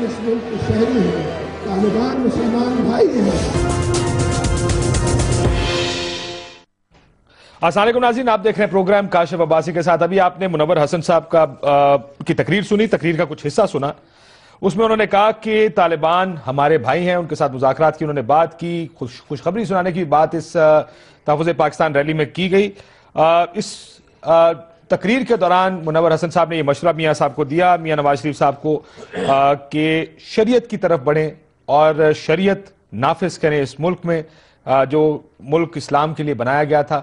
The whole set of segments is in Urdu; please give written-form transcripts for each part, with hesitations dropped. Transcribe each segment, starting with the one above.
اس ملک کے شہری ہیں، طالبان مسلمان بھائی ہیں۔ السلام علیکم ناظرین، آپ دیکھ رہے ہیں پروگرام کاشف عباسی کے ساتھ۔ ابھی آپ نے منور حسن صاحب کی تقریر سنی، تقریر کا کچھ حصہ سنا۔ اس میں انہوں نے کہا کہ طالبان ہمارے بھائی ہیں، ان کے ساتھ مذاکرات کی انہوں نے بات کی، خوشخبری سنانے کی بات اس تحفظ پاکستان ریلی میں کی گئی۔ اس تقریر کے دوران منور حسن صاحب نے یہ مشورہ میاں صاحب کو دیا، میاں نواز شریف صاحب کو، کہ شریعت کی طرف بڑھیں اور شریعت نافذ کریں اس ملک میں، جو ملک اسلام کے لیے بنایا گیا تھا۔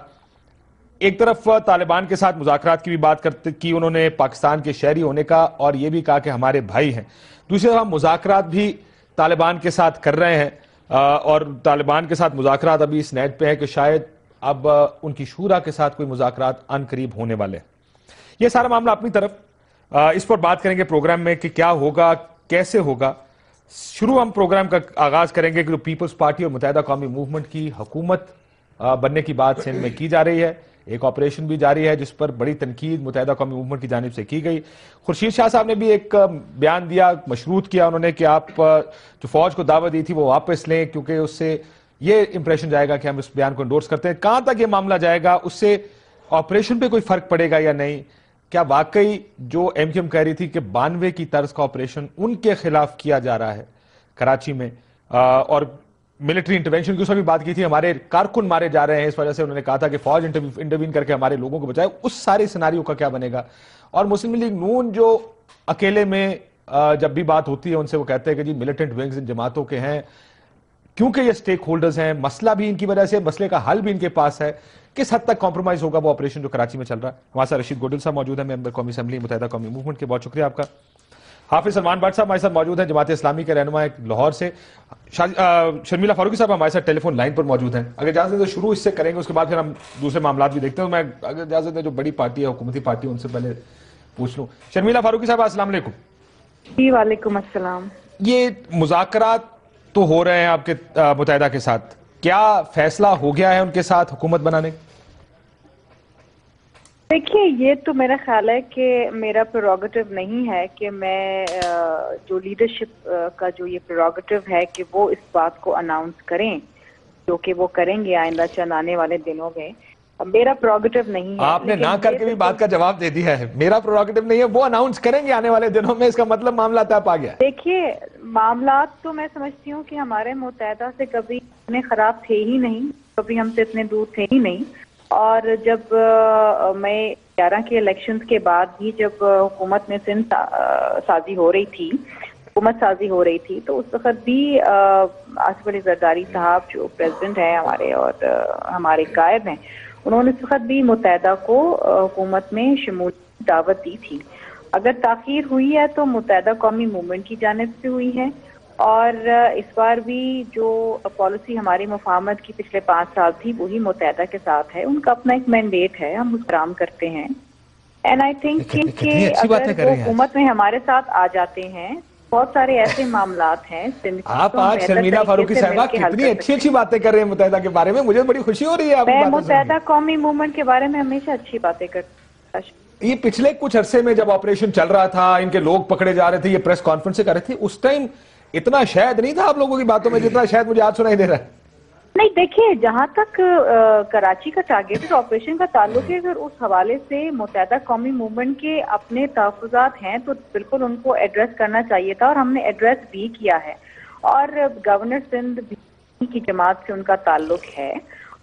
ایک طرف طالبان کے ساتھ مذاکرات کی بھی بات کی انہوں نے، پاکستان کے شہری ہونے کا، اور یہ بھی کہا کہ ہمارے بھائی ہیں۔ دوسری طرف مذاکرات بھی طالبان کے ساتھ کر رہے ہیں، اور طالبان کے ساتھ مذاکرات ابھی اس نیٹ پہ ہے کہ شاید اب ان کی شورا کے ساتھ کوئی مذاکرات ان قریب ہونے والے ہیں۔ یہ سارا معاملہ اپنی طرف، اس پر بات کریں گے پروگرام میں کہ کیا ہوگا، کیسے ہوگا۔ شروع ہم پروگرام کا آغاز کریں گے کہ پیپلز پارٹی اور متحدہ قومی موومنٹ کی حکومت بننے کی بات سندھ میں کی جا رہی ہے، ایک آپریشن بھی جاری ہے جس پر بڑی تنقید متحدہ قومی موومنٹ کی جانب سے کی گئی۔ خورشید شاہ صاحب نے بھی ایک بیان دیا، مشروط کیا انہوں نے کہ آپ جو فوج کو دعوت دی تھی وہ واپس لیں، کیونکہ اس سے یہ امپریشن جائے گا کہ ہم اس بیان کو انڈورس کرتے ہیں۔ کہاں تک یہ معاملہ جائے گا، اس سے آپریشن پہ کوئی فرق پڑے گا یا نہیں؟ کیا واقعی جو ایم کیو ایم کہہ رہی تھی کہ 92 کی طرز کا آپریشن ان کے خلاف کیا جا رہا ہے کراچی میں، اور ملٹری انٹرونشن کی اس میں بھی بات کی تھی، ہمارے کارکن مارے جا رہے ہیں، اس وجہ سے انہوں نے کہا تھا کہ فوج انٹروین کر کے ہمارے لوگوں کو بچائے، اس سارے سیناریو کا کیا بنے گا؟ اور مسلم لیگ نون جو اکیلے میں جب بھی بات ہوتی ہے ان سے وہ کہتے ہیں کہ جی ملیٹنٹ ونگز ان جماعتوں کے ہیں، کیونکہ یہ سٹیک ہولڈرز ہیں، مسئلہ بھی ان کی وجہ سے، مسئلے کا حل بھی ان کے پاس ہے، کس حد تک کمپرومائز ہوگا وہ آپریشن جو کراچی میں چل رہا ہے؟ ہمارے ساتھ رشید گوڈل صاحب موجود ہیں، ممبر قومی اسمبلی متحدہ قومی موومنٹ کے، بہت شکریہ آپ کا۔ حافظ سلمان بٹ صاحب ہمارے ساتھ موجود ہیں، جماعت اسلامی کے رہنما لاہور سے۔ شرمیلا فاروقی صاحب ہمارے ساتھ ٹیلی فون لائن پر موجود ہیں۔ اگر اجازت ہے تو شروع اس سے کریں گے، اس کے بعد پھر ہم دوسرے معاملات بھی دیکھتے ہیں۔ میں اگر اجازت ہے جو بڑی پارٹی ہے، حکومتی پارٹی، ان سے پہلے پوچھ لوں۔ شرمیلا فاروقی صاحب السلام علیکم۔ جی وعلیکم السلام۔ یہ مذاکرات تو ہو رہے ہیں آپ کے متحدہ کے ساتھ، کیا فیصلہ ہو گیا ہے ان کے ساتھ حکومت بنانے کا؟ دیکھیے، یہ تو میرا خیال ہے کہ میرا پریروگیٹو نہیں ہے کہ میں جو لیڈرشپ کا جو یہ پریروگیٹو ہے کہ وہ اس بات کو اناؤنس کریں، جو کہ وہ کریں گے آئندہ چند آنے والے دنوں میں، میرا پریروگیٹو نہیں ہے۔ آپ نے نہ کر کے بھی بات کا جواب دے دیا ہے، میرا پریروگیٹو نہیں ہے، وہ اناؤنس کریں گے آنے والے دنوں میں، اس کا مطلب معاملہ طے پا گیا ہے۔ دیکھیے، معاملات تو میں سمجھتی ہوں کہ ہمارے متحدہ سے کبھی اتنے خراب تھے ہی نہیں، کبھی ہم سے اتنے دور تھے ہی نہیں، اور جب میں 11 کے الیکشنز کے بعد بھی جب حکومت میں سندھ سازی ہو رہی تھی، حکومت سازی ہو رہی تھی، تو اس وقت بھی آصف علی زرداری صاحب جو پریزیڈنٹ ہیں ہمارے اور ہمارے قائد ہیں، انہوں نے اس وقت بھی متحدہ کو حکومت میں شمولیت کی دعوت دی تھی۔ اگر تاخیر ہوئی ہے تو متحدہ قومی موومنٹ کی جانب سے ہوئی ہے، اور اس بار بھی جو پالیسی ہماری مفاہمت کی پچھلے 5 سال تھی وہی متحدہ کے ساتھ ہے، ان کا اپنا ایک مینڈیٹ ہے، ہم اس احترام کرتے ہیں۔ اینڈ آئی تھنک کہ اگر وہ حکومت میں ہمارے ساتھ آ جاتے ہیں، بہت سارے ایسے معاملات ہیں۔ آپ آج شرمیلا فاروقی صاحبہ کتنی اچھی باتیں کر رہے ہیں متحدہ کے بارے میں، مجھے بڑی خوشی ہو رہی ہے۔ میں متحدہ قومی موومنٹ کے بارے میں ہمیشہ اچھی باتیں کرتی ہوں۔ یہ پچھلے کچھ عرصے میں جب آپریشن چل رہا تھا، ان کے لوگ پکڑے جا رہے تھے، یہ پریس کانفرنس سے کر رہے تھے، اس ٹائم اتنا شاید نہیں تھا آپ لوگوں کی باتوں میں جتنا شاید مجھے آج سنائی دے رہا ہے۔ نہیں، دیکھیے، جہاں تک کراچی کا ٹارگیٹڈ آپریشن کا تعلق ہے، اگر اس حوالے سے متحدہ قومی موومنٹ کے اپنے تحفظات ہیں تو بالکل ان کو ایڈریس کرنا چاہیے تھا، اور ہم نے ایڈریس بھی کیا ہے، اور گورنر سندھ کی جماعت سے ان کا تعلق ہے،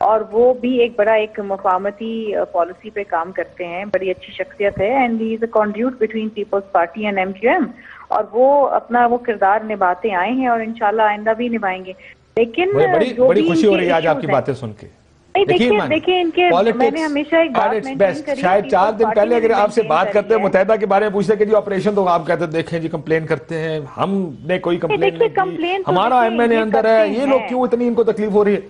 اور وہ بھی ایک بڑا ایک مفاہمتی پالیسی پہ کام کرتے ہیں، بڑی اچھی شخصیت ہے، and he is a conduit between Peoples Party and M Q M, اور وہ اپنا وہ کردار نبھاتے آئے ہیں اور انشاءاللہ آئندہ بھی نبھائیں گے۔ لیکن بڑی خوشی ہو رہی ہے آج آپ کی باتیں سن کے۔ دیکھیں ان کے، میں نے ہمیشہ ایک بات مینٹین کری، شاید 4 دن پہلے اگر آپ سے بات کرتے ہیں متحدہ کے بارے میں پوچھتے کہ جی آپریشن، تو آپ کہتے دیکھیں جی کمپلین کرتے ہیں، ہم نے کوئی کمپلین نہیں کی، ہمارا ایم این اے اندر ہے، یہ لوگ کیوں اتنی ان کو تکلیف ہو رہی ہے؟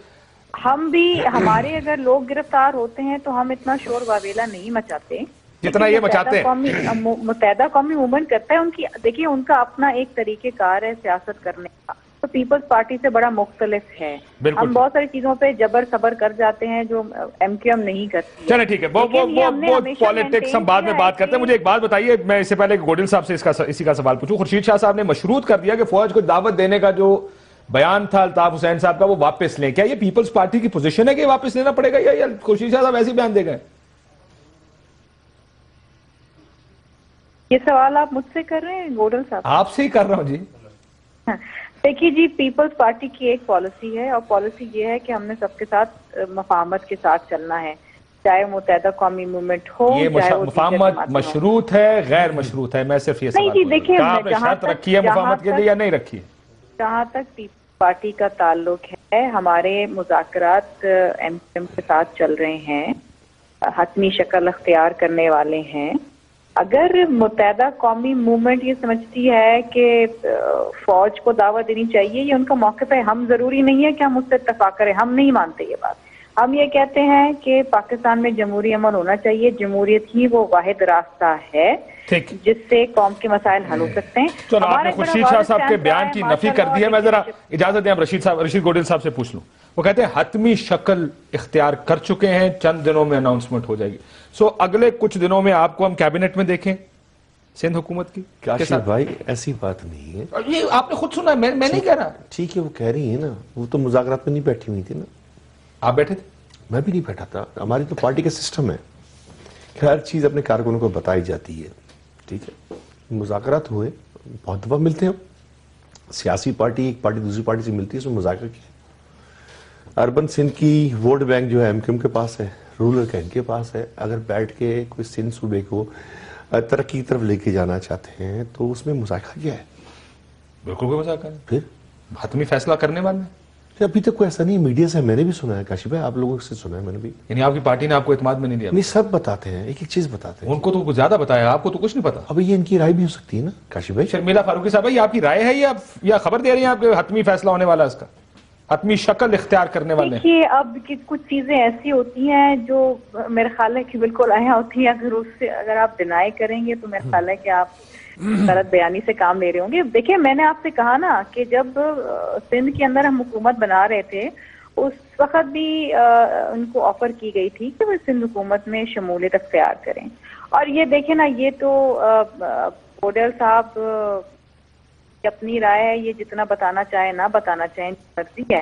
ہم بھی، ہمارے اگر لوگ گرفتار ہوتے ہیں تو ہم اتنا شور واویلا نہیں مچاتے جتنا یہ مچاتے ہیں۔ متحدہ قومی موومنٹ کرتا ہے، ان کی دیکھیے ان کا اپنا ایک طریقہ کار ہے سیاست کرنے کا، تو تو پیپلز پارٹی سے بڑا مختلف ہے. بالکل ہم بہت ساری چیزوں پہ جبر صبر کر جاتے ہیں جو ایم کیو ایم نہیں کرتی. چلیں ٹھیک ہے, وہ پالیٹکس ہم بعد میں بات کرتے ہیں. مجھے ایک بات بتائیے, میں اس سے پہلے گوڈل صاحب سے اسی کا سوال پوچھوں. خورشید شاہ صاحب نے مشروط کر دیا کہ فوج کو دعوت دینے کا جو بیان تھا الطاف حسین صاحب کا وہ واپس لیں. کیا یہ پیپلز پارٹی کی پوزیشن ہے کہ واپس لینا پڑے گا, یا خورشید شاہ صاحب ایسے بیان دے گئے؟ یہ سوال آپ مجھ سے کر رہے ہیں گوڈل صاحب؟ آپ سے ہی کر رہا ہوں جی. دیکھیے جی, پیپلز پارٹی کی ایک پالیسی ہے, اور پالیسی یہ ہے کہ ہم نے سب کے ساتھ مفاہمت کے ساتھ چلنا ہے, چاہے متحدہ قومی موومنٹ ہو. یہ مفاہمت مشروط ہے غیر مشروط ہے؟ میں صرف یہ سوال نہیں جی, دیکھیے آپ نے شرط رکھی ہے مفاہمت کے لیے یا نہیں رکھی ہے؟ جہاں تک پیپلز پارٹی کا تعلق ہے, ہمارے مذاکرات ایم کیو ایم کے ساتھ چل رہے ہیں, حتمی شکل اختیار کرنے والے ہیں. اگر متحدہ قومی موومنٹ یہ سمجھتی ہے کہ فوج کو دعوت دینی چاہیے, یہ ان کا موقف ہے. ہم ضروری نہیں ہے کہ ہم اس سے اتفاق کریں, ہم نہیں مانتے یہ بات. ہم یہ کہتے ہیں کہ پاکستان میں جمہوری امن ہونا چاہیے, جمہوریت ہی وہ واحد راستہ ہے جس سے قوم کے مسائل حل ہو سکتے ہیں. چلو آپ نے خورشید شاہ صاحب کے بیان کی نفی کر دی ہے. میں ذرا اجازت دیں رشید گوڈل صاحب سے پوچھ لوں. وہ کہتے ہیں حتمی شکل اختیار کر چکے ہیں, چند دنوں میں اناؤنسمنٹ ہو جائے گی. سو اگلے کچھ دنوں میں آپ کو ہم کیبنٹ میں دیکھیں سندھ حکومت کی؟ کاشف بھائی ایسی بات نہیں ہے, یہ آپ نے خود سنا ہے, میں نہیں کہہ رہا. ٹھیک ہے وہ کہہ رہی ہیں نا, وہ تو مذاکرات میں نہیں بیٹھی ہوئی تھی نا. آپ بیٹھے تھے؟ میں بھی نہیں بیٹھا تھا. ہماری تو پارٹی کا سسٹم ہے کہ ہر چیز اپنے کارکنوں کو بتائی جاتی ہے. ٹھیک ہے, مذاکرات ہوئے, بہت دفعہ ملتے ہیں. سیاسی پارٹی ایک پارٹی دوسری پارٹی سے ملتی ہے, اس میں مذاکرہ کیا. اربن سندھ کی ووٹ بینک جو ہے ایم کیو ایم کے پاس ہے, رورل کا ان کے پاس ہے. اگر بیٹھ کے کوئی سندھ صوبے کو ترقی کی طرف لے کے جانا چاہتے ہیں تو اس میں مذاکرہ کیا ہے؟ بالکل کوئی مذاکرہ نہیں. پھر حتمی فیصلہ کرنے والے ہیں. ابھی تک کوئی ایسا نہیں. میڈیا سے میں نے بھی سنا ہے کاشف بھائی, آپ لوگوں سے سنا ہے میں نے بھی. یعنی آپ کی پارٹی نے آپ کو اعتماد میں نہیں دیا؟ نہیں, سب بتاتے ہیں, ایک ایک چیز بتاتے ہیں. ان کو تو زیادہ بتایا, آپ کو تو کچھ نہیں پتا. اب یہ ان کی رائے بھی ہو سکتی ہے نا کاشف بھائی. شرمیلا فاروقی صاحب, یہ آپ کی رائے ہے یا خبر دے رہی ہیں آپ کے حتمی فیصلہ ہونے والا ہے اس کا, حتمی شکل اختیار کرنے والے ہیں؟ دیکھیے اب کچھ چیزیں ایسی ہوتی ہیں جو میرے خیال ہے کہ بالکل آیا ہوتی ہیں. اگر آپ ڈینائی کریں گے تو میرا خیال ہے کہ آپ غلط بیانی سے کام لے رہے ہوں گے. دیکھیے میں نے آپ سے کہا نا کہ جب سندھ کے اندر ہم حکومت بنا رہے تھے اس وقت بھی ان کو آفر کی گئی تھی کہ وہ سندھ حکومت میں شمولیت اختیار کریں. اور یہ دیکھیں نا, یہ تو گوڈل صاحب اپنی رائے ہے, یہ جتنا بتانا چاہے نہ بتانا چاہے کرتی ہے,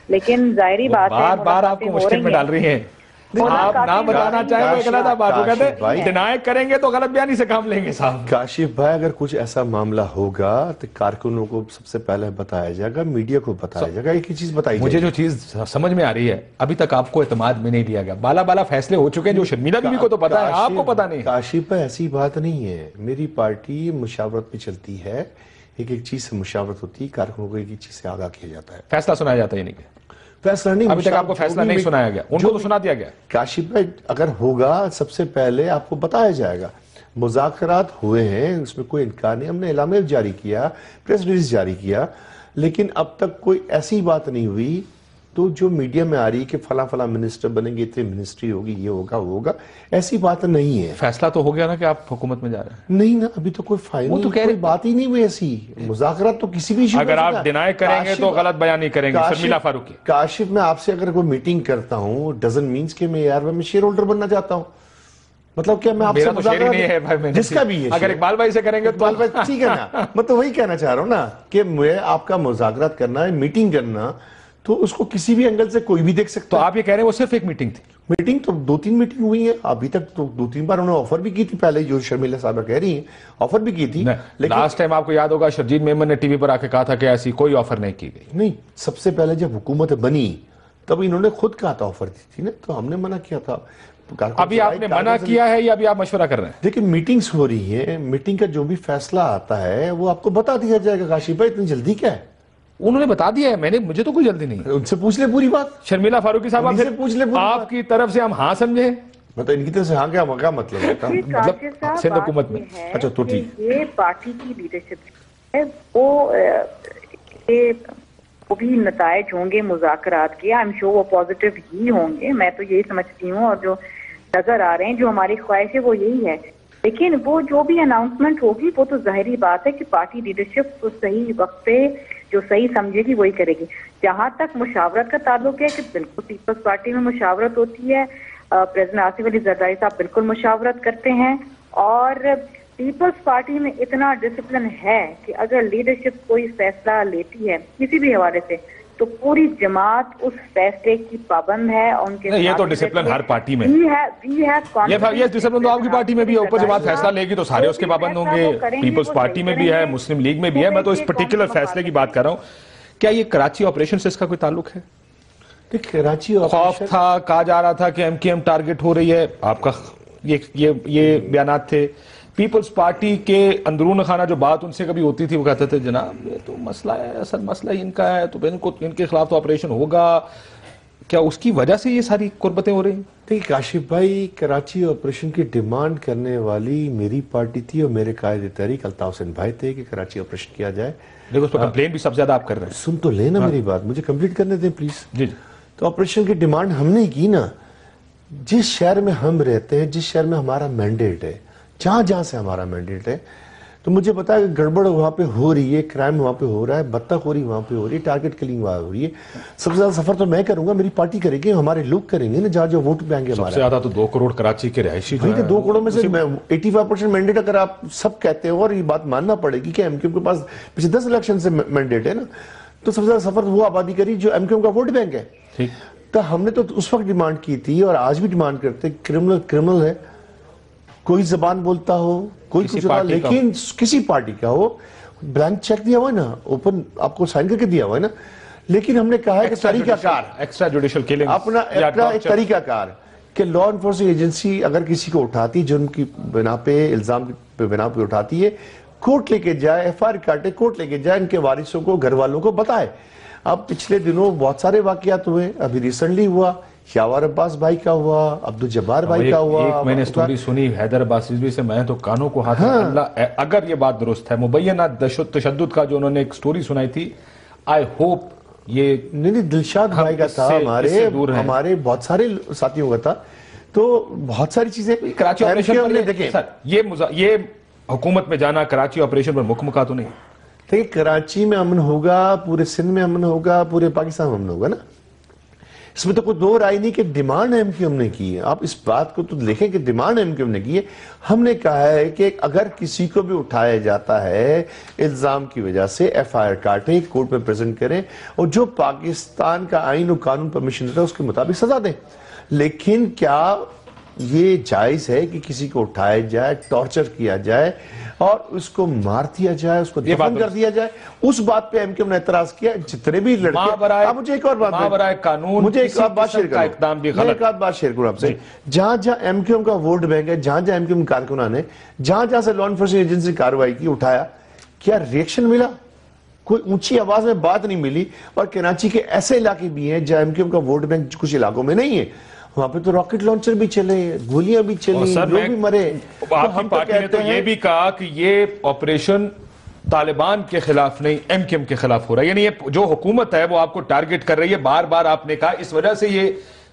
لیکن ظاہری بات ہے بار بار آپ کو مشکل میں ڈال رہی ہیں. آپ نہ بتانا چاہیں تو غلط ہے. بات وہ کہتے ہیں ڈینائی کریں گے تو غلط بیانی سے کام لیں گے صاحب. کاشف بھائی اگر کچھ ایسا معاملہ ہوگا تو کارکنوں کو سب سے پہلے بتایا جائے گا, میڈیا کو بتایا جائے گا. ایک ہی چیز بتائی مجھے جو چیز سمجھ میں آ رہی ہے, ابھی تک آپ کو اعتماد میں نہیں دیا گیا. بالا فیصلے ہو چکے ہیں جو شرمیلا بیوی کو تو پتا ہے, آپ کو پتا نہیں. کاشف بھائی ایسی بات نہیں ہے, میری پارٹی مشاورت پہ چلتی ہے. ایک ایک چیز سے مشاورت ہوتی ہے, کارکنوں کو ایک ایک چیز سے آگاہ کیا جاتا ہے. فیصلہ سنایا جاتا ہے نہیں کہ فیصلہ نہیں, ابھی تک آپ کو فیصلہ نہیں سنایا گیا, ان کو تو سنا دیا گیا. کاشف بھائی اگر ہوگا سب سے پہلے آپ کو بتایا جائے گا. مذاکرات ہوئے ہیں, اس میں کوئی انکار نہیں. ہم نے اعلامیہ جاری کیا, پریس ریلیز جاری کیا, لیکن اب تک کوئی ایسی بات نہیں ہوئی تو جو میڈیا میں آ رہی ہے کہ فلاں فلاں منسٹر بنیں گے, اتنی منسٹری ہوگی, یہ ہوگا وہ ہوگا, ایسی بات نہیں ہے. فیصلہ تو ہو گیا نا کہ آپ حکومت میں جا رہے ہیں؟ نہیں نا, ابھی تو کوئی فائنل کوئی بات ہی نہیں ہوئی ایسی. مذاکرات تو کسی بھی اگر آپ ڈینائی کریں گے تو غلط بیانی کریں گے. شرمیلا فاروقی, کاشف میں آپ سے اگر کوئی میٹنگ کرتا ہوں ڈزنٹ مینس کہ میں یار میں شیئر ہولڈر بننا چاہتا ہوں. مطلب کیا میں آپ سے مذاکرات جس کا بھی ہے, اگر اقبال بھائی سے کریں گے تو ٹھیک ہے نا. میں تو وہی کہنا چاہ رہا ہوں نا کہ میں آپ کا مذاکرات کرنا ہے, میٹنگ کرنا, تو اس کو کسی بھی اینگل سے کوئی بھی دیکھ سکتا. تو آپ یہ کہہ رہے ہیں وہ صرف ایک میٹنگ تھی؟ میٹنگ تو 2-3 میٹنگ ہوئی ہیں ابھی تک. تو 2-3 بار انہوں نے آفر بھی کی تھی, پہلے جو شرمیلا صاحبہ کہہ رہی ہیں آفر بھی کی تھی. لاسٹ ٹائم آپ کو یاد ہوگا شرجیل میمن نے ٹی وی پر آ کے کہا تھا کہ ایسی کوئی آفر نہیں کی گئی. نہیں, سب سے پہلے جب حکومت بنی تب انہوں نے خود کہا تھا آفر دی تھی نا, تو ہم نے منع کیا تھا. ابھی آپ نے منع کیا ہے یا ابھی آپ مشورہ کر رہے ہیں؟ دیکھیں میٹنگز ہو رہی ہیں, میٹنگ کا جو بھی فیصلہ آتا ہے وہ آپ کو بتا دیا جائے گا. کاشف بھائی اتنی جلدی کیا ہے؟ انہوں نے بتا دیا ہے, مجھے تو کوئی جلدی نہیں. ان سے پوچھ لے پوری بات. شرمیلا فاروقی صاحب ان سے پوچھ لے, آپ کی طرف سے ہم ہاں سمجھیں, مطلب ان کی طرف سے ہاں کیا مطلب ہوتا ہے؟ مطلب سندھ حکومت میں. اچھا تو ٹھیک, یہ پارٹی کی لیڈرشپ ہے, وہ بھی نتائج ہوں گے مذاکرات کے. آئی ایم شیور وہ پازیٹیو ہی ہوں گے, میں تو یہی سمجھتی ہوں. اور جو نظر آ رہے ہیں, جو ہماری خواہش ہے وہ یہی ہے. لیکن وہ جو بھی اناؤنسمنٹ ہوگی وہ تو ظاہری بات ہے کہ پارٹی لیڈرشپ کو صحیح وقت پہ جو صحیح سمجھے گی وہی کرے گی. جہاں تک مشاورت کا تعلق ہے کہ بالکل پیپلز پارٹی میں مشاورت ہوتی ہے, پریزیڈنٹ آصف علی زرداری صاحب بالکل مشاورت کرتے ہیں, اور پیپلز پارٹی میں اتنا ڈسپلن ہے کہ اگر لیڈرشپ کوئی فیصلہ لیتی ہے کسی بھی حوالے سے تو پوری جماعت اس فیصلے کی پابند ہے. ان کے یہ تو ڈسپلن ہر پارٹی میں یہ ڈسپلن تو آپ کی پارٹی میں بھی ہے. اوپر جماعت فیصلہ لے گی تو سارے اس کے پابند ہوں گے. پیپلز پارٹی میں بھی ہے, مسلم لیگ میں بھی ہے. میں تو اس پرٹیکولر فیصلے کی بات کر رہا ہوں. کیا یہ کراچی آپریشن سے اس کا کوئی تعلق ہے؟ کراچی خوف تھا, کہا جا رہا تھا کہ ایم کیو ایم ٹارگٹ ہو رہی ہے, آپ کا یہ بیانات تھے. پیپلز پارٹی کے اندرون خانہ جو بات ان سے کبھی ہوتی تھی وہ کہتے تھے جناب یہ تو مسئلہ ہے, اصل مسئلہ ہی ان کا ہے, تو ان کے خلاف تو آپریشن ہوگا. کیا اس کی وجہ سے یہ ساری قربتیں ہو رہی ہیں؟ دیکھیے کاشف بھائی, کراچی آپریشن کی ڈیمانڈ کرنے والی میری پارٹی تھی اور میرے قائد تحریک الطاف حسین بھائی تھے کہ کراچی آپریشن کیا جائے. لیکن اس پر کمپلین بھی سب سے زیادہ آپ کر رہے ہیں. سن تو لینا میری بات, مجھے کمپلیٹ کرنے دیں پلیز. جی. تو آپریشن کی ڈیمانڈ ہم نے کی نا. جس شہر میں ہم رہتے ہیں, جس شہر میں ہمارا مینڈیٹ ہے, جہاں سے ہمارا مینڈیٹ ہے, تو مجھے پتا ہے کہ گڑبڑ وہاں پہ ہو رہی ہے, کرائم وہاں پہ ہو رہا ہے, بدتخوری وہاں پہ ہو رہی ہے, ٹارگٹ کلنگ وہاں ہو رہی ہے. سب سے زیادہ سفر تو میں کروں گا, میری پارٹی کرے گی, ہمارے لوگ کریں گے نا, جہاں جو ووٹ پہ آئیں گے ہمارا. سب سے زیادہ تو 2 کروڑ کراچی کے رہائشی جو ہیں. 2 کروڑ میں سے 85% مینڈیٹ اگر آپ سب کہتے ہو, اور یہ بات ماننا پڑے گی کہ ایم کیو ایم کے پاس پچھلے 10 الیکشن سے مینڈیٹ ہے نا, تو سب سے زیادہ سفر وہ آبادی کری جو ایم کیو ایم کا ووٹ بینک ہے. تو ہم نے تو اس وقت ڈیمانڈ کی تھی اور آج بھی ڈیمانڈ کرتے, کرمنل ہے, کوئی زبان بولتا ہو, کوئی کچھ ہوتا, لیکن کسی پارٹی کا ہو, بلینک چیک دیا ہوا ہے نا, اوپن آپ کو سائن کر کے دیا ہوا ہے نا, لیکن ہم نے کہا ہے کہ طریقہ کار, ایکسٹرا جوڈیشل کلنگ, اپنا ایک طریقہ کار کہ لا انفورسنگ ایجنسی اگر کسی کو اٹھاتی, جرم کی بنا پہ, الزام پہ بنا پہ اٹھاتی ہے, کورٹ لے کے جائے, ایف آئی آر کاٹے, کورٹ لے کے جائے, ان کے وارثوں کو, گھر والوں کو بتائے. اب پچھلے دنوں بہت سارے واقعات ہوئے, ابھی ریسنٹلی ہوا, شاور عباس بھائی کا ہوا, عبدالجبار بھائی کا ہوا. ایک میں نے سٹوری سنی حیدر عباس رضوی سے, میں تو کانوں کو ہاتھ اللہ, اگر یہ بات درست ہے, مبینہ تشدد کا جو انہوں نے ایک سٹوری سنائی تھی, آئی ہوپ یہ نہیں دلشاد بھائی کا تھا, ہمارے بہت سارے ساتھیوں کا تھا, تو بہت ساری چیزیں. کراچی آپریشن پر دیکھیں یہ حکومت میں جانا کراچی آپریشن پر مکمکا تو نہیں. دیکھیں کراچی میں امن ہوگا, پورے سندھ میں امن ہوگا, پورے پاکستان میں امن ہوگا نا. اس میں تو کوئی دو رائے نہیں کہ ڈیمانڈ ایم کیو ایم نے کی ہے. آپ اس بات کو تو دیکھیں کہ ڈیمانڈ ایم کیو ایم نے کی ہے. ہم نے کہا ہے کہ اگر کسی کو بھی اٹھایا جاتا ہے الزام کی وجہ سے, ایف آئی آر کاٹیں, کورٹ میں پریزنٹ کریں, اور جو پاکستان کا آئین و قانون پرمیشن دیتا ہے اس کے مطابق سزا دیں. لیکن کیا یہ جائز ہے کہ کسی کو اٹھایا جائے, ٹارچر کیا جائے اور اس کو مار دیا جائے, اس کو دفن کر دیا جائے؟ اس بات پہ ایم کیو ایم نے اعتراض کیا. جتنے بھی لڑکے, مجھے ایک اور بات, مجھے ایک اور بات شیئر کروں آپ سے. جہاں ایم کیو ایم کا ووٹ بینک ہے, جہاں ایم کیو ایم کارکنان ہیں, جہاں سے لا انفورسنگ ایجنسی نے کارروائی کی, اٹھایا, کیا ریئیکشن ملا؟ کوئی اونچی آواز میں بات نہیں ملی. اور کراچی کے ایسے علاقے بھی ہیں جہاں ایم کیو ایم کا ووٹ بینک کچھ علاقوں میں نہیں ہے, وہاں پہ تو راکٹ لانچر بھی چلے, گولیاں بھی چلی, لوگ بھی مرے. آپ کی پارٹی نے تو یہ بھی کہا کہ یہ آپریشن طالبان کے خلاف نہیں, ایم کیو ایم کے خلاف ہو رہا ہے. یعنی یہ جو حکومت ہے وہ آپ کو ٹارگٹ کر رہی ہے. بار بار آپ نے کہا اس وجہ سے یہ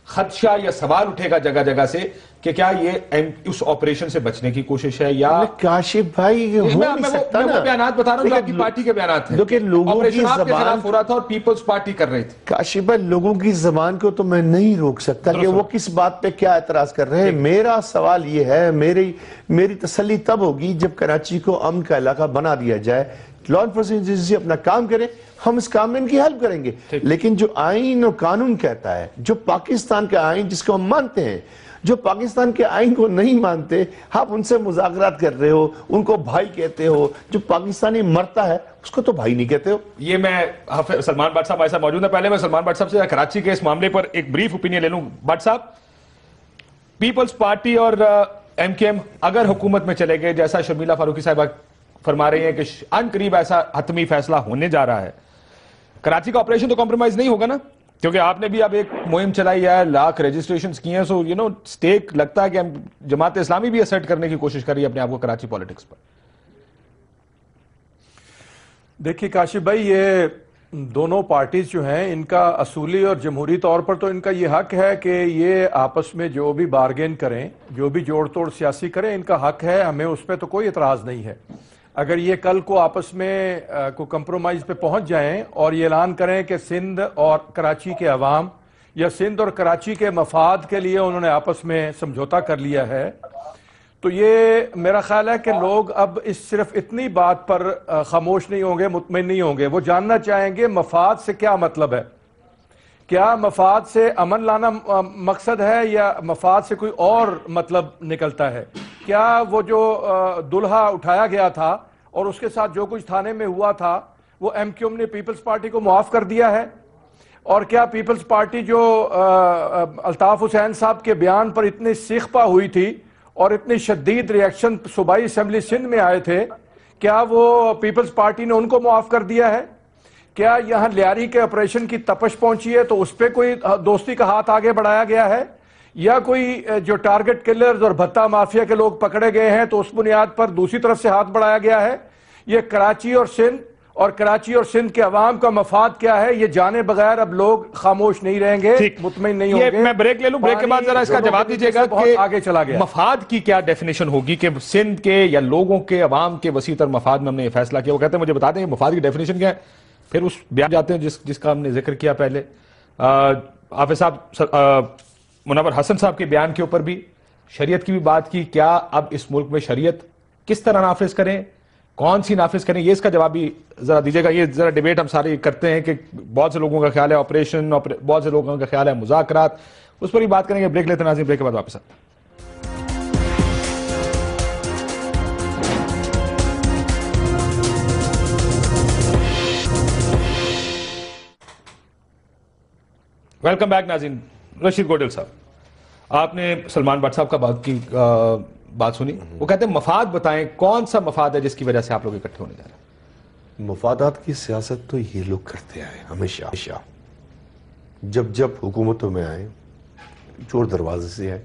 خدشہ یا سوال اٹھے گا جگہ جگہ سے کہ کیا یہ اس آپریشن سے بچنے کی کوشش ہے یا کاشف بھائی ہو نہیں سکتا نا. میں وہ بیانات بتا رہا ہوں جو آپ کی پارٹی کے بیانات ہیں. آپریشن آپ کے خلاف ہو رہا تھا اور پیپلز پارٹی کر رہی تھی. کاشف بھائی لوگوں کی زبان کو تو میں نہیں روک سکتا کہ وہ کس بات پہ کیا اعتراض کر رہے ہیں. میرا سوال یہ ہے, میری تسلی تب ہوگی جب کراچی کو امن کا علاقہ بنا دیا جائے, لا انفورسنگ ایجنسی اپنا کام کرے, ہم اس کام میں ان کی ہیلپ کریں گے. لیکن جو آئین و قانون کہتا ہے, جو پاکستان کا آئین جس کو ہم مانتے ہیں, جو پاکستان کے آئین کو نہیں مانتے, آپ ان سے مذاکرات کر رہے ہو, ان کو بھائی کہتے ہو. جو پاکستانی مرتا ہے اس کو تو بھائی نہیں کہتے ہو. یہ میں سلمان بٹ صاحب ایسا موجود ہے, پہلے میں سلمان بٹ صاحب سے کراچی کے اس معاملے پر ایک بریف اوپینین لے لوں. بٹ صاحب, پیپلز پارٹی اور ایم کیو ایم اگر حکومت میں چلے گئے, جیسا شرمیلا فاروقی صاحبہ فرما رہی ہیں کہ ان قریب ایسا حتمی فیصلہ ہونے جا رہا ہے, کراچی کا آپریشن تو کمپرومائز نہیں ہوگا نا, کیونکہ آپ نے بھی اب ایک مہم چلائی ہے, لاکھ رجسٹریشنز کی ہیں, سو سٹیک لگتا ہے کہ جماعت اسلامی بھی اسرٹ کرنے کی کوشش کر رہی ہے اپنے آپ کو کراچی پالیٹکس پر. دیکھیے کاشف بھائی, یہ دونوں پارٹیز جو ہیں ان کا اصولی اور جمہوری طور پر تو ان کا یہ حق ہے کہ یہ آپس میں جو بھی بارگین کریں, جو بھی جوڑ توڑ سیاسی کریں, ان کا حق ہے, ہمیں اس پہ تو کوئی اعتراض نہیں ہے. اگر یہ کل کو آپس میں کو کمپرومائز پہ پہنچ جائیں اور یہ اعلان کریں کہ سندھ اور کراچی کے عوام یا سندھ اور کراچی کے مفاد کے لیے انہوں نے آپس میں سمجھوتا کر لیا ہے، تو یہ میرا خیال ہے کہ لوگ اب صرف اتنی بات پر خاموش نہیں ہوں گے، مطمئن نہیں ہوں گے. وہ جاننا چاہیں گے مفاد سے کیا مطلب ہے. کیا مفاد سے امن لانا مقصد ہے یا مفاد سے کوئی اور مطلب نکلتا ہے؟ کیا وہ جو دلہا اٹھایا گیا تھا اور اس کے ساتھ جو کچھ تھانے میں ہوا تھا وہ ایم کیو ایم نے پیپلز پارٹی کو معاف کر دیا ہے؟ اور کیا پیپلز پارٹی جو الطاف حسین صاحب کے بیان پر اتنی سیخپا ہوئی تھی اور اتنی شدید ریاکشن صوبائی اسمبلی سندھ میں آئے تھے، کیا وہ پیپلز پارٹی نے ان کو معاف کر دیا ہے؟ کیا یہاں لیاری کے آپریشن کی تپش پہنچی ہے تو اس پہ کوئی دوستی کا ہاتھ آگے بڑھایا گیا ہے؟ یا کوئی جو ٹارگٹ کلرز اور بھتہ مافیا کے لوگ پکڑے گئے ہیں تو اس بنیاد پر دوسری طرف سے ہاتھ بڑھایا گیا ہے؟ یہ کراچی اور سندھ کے عوام کا مفاد کیا ہے یہ جانے بغیر اب لوگ خاموش نہیں رہیں گے، مطمئن نہیں ہوں گے. میں بریک لے لوں، بریک کے بعد ذرا اس کا جواب دیجیے گا کہ آگے چلا گیا مفاد کی کیا ڈیفینیشن ہوگی کہ سندھ کے یا لوگوں کے عوام کے وسیع تر مفاد میں ہم نے یہ فیصلہ کیا. وہ کہتے ہیں مجھے بتا دیں کہ مفاد کی ڈیفینیشن کیا ہے، پھر اس بیان جاتے ہیں جس کا ہم نے ذکر کیا پہلے. حافظ صاحب، منور حسن صاحب کے بیان کے اوپر بھی شریعت کی بھی بات کی. کیا اب اس ملک میں شریعت کس طرح نافذ کریں، کون سی نافذ کریں، یہ اس کا جواب بھی ذرا دیجیے گا. یہ ذرا ڈیبیٹ ہم سارے کرتے ہیں کہ بہت سے لوگوں کا خیال ہے آپریشن، بہت سے لوگوں کا خیال ہے مذاکرات، اس پر بھی بات کریں گے. بریک لیتے ہیں ناظرین، بریک کے بعد واپس آتے ہیں. ویلکم بیک ناظرین. رشید گوڈل صاحب، آپ نے سلمان بٹ صاحب کا بات سنی. وہ کہتے ہیں مفاد بتائیں، کون سا مفاد ہے جس کی وجہ سے آپ لوگ اکٹھے ہونے جا رہے ہیں؟ مفادات کی سیاست تو یہ لوگ کرتے آئے ہمیشہ. جب حکومتوں میں آئے، چور دروازے سے آئے،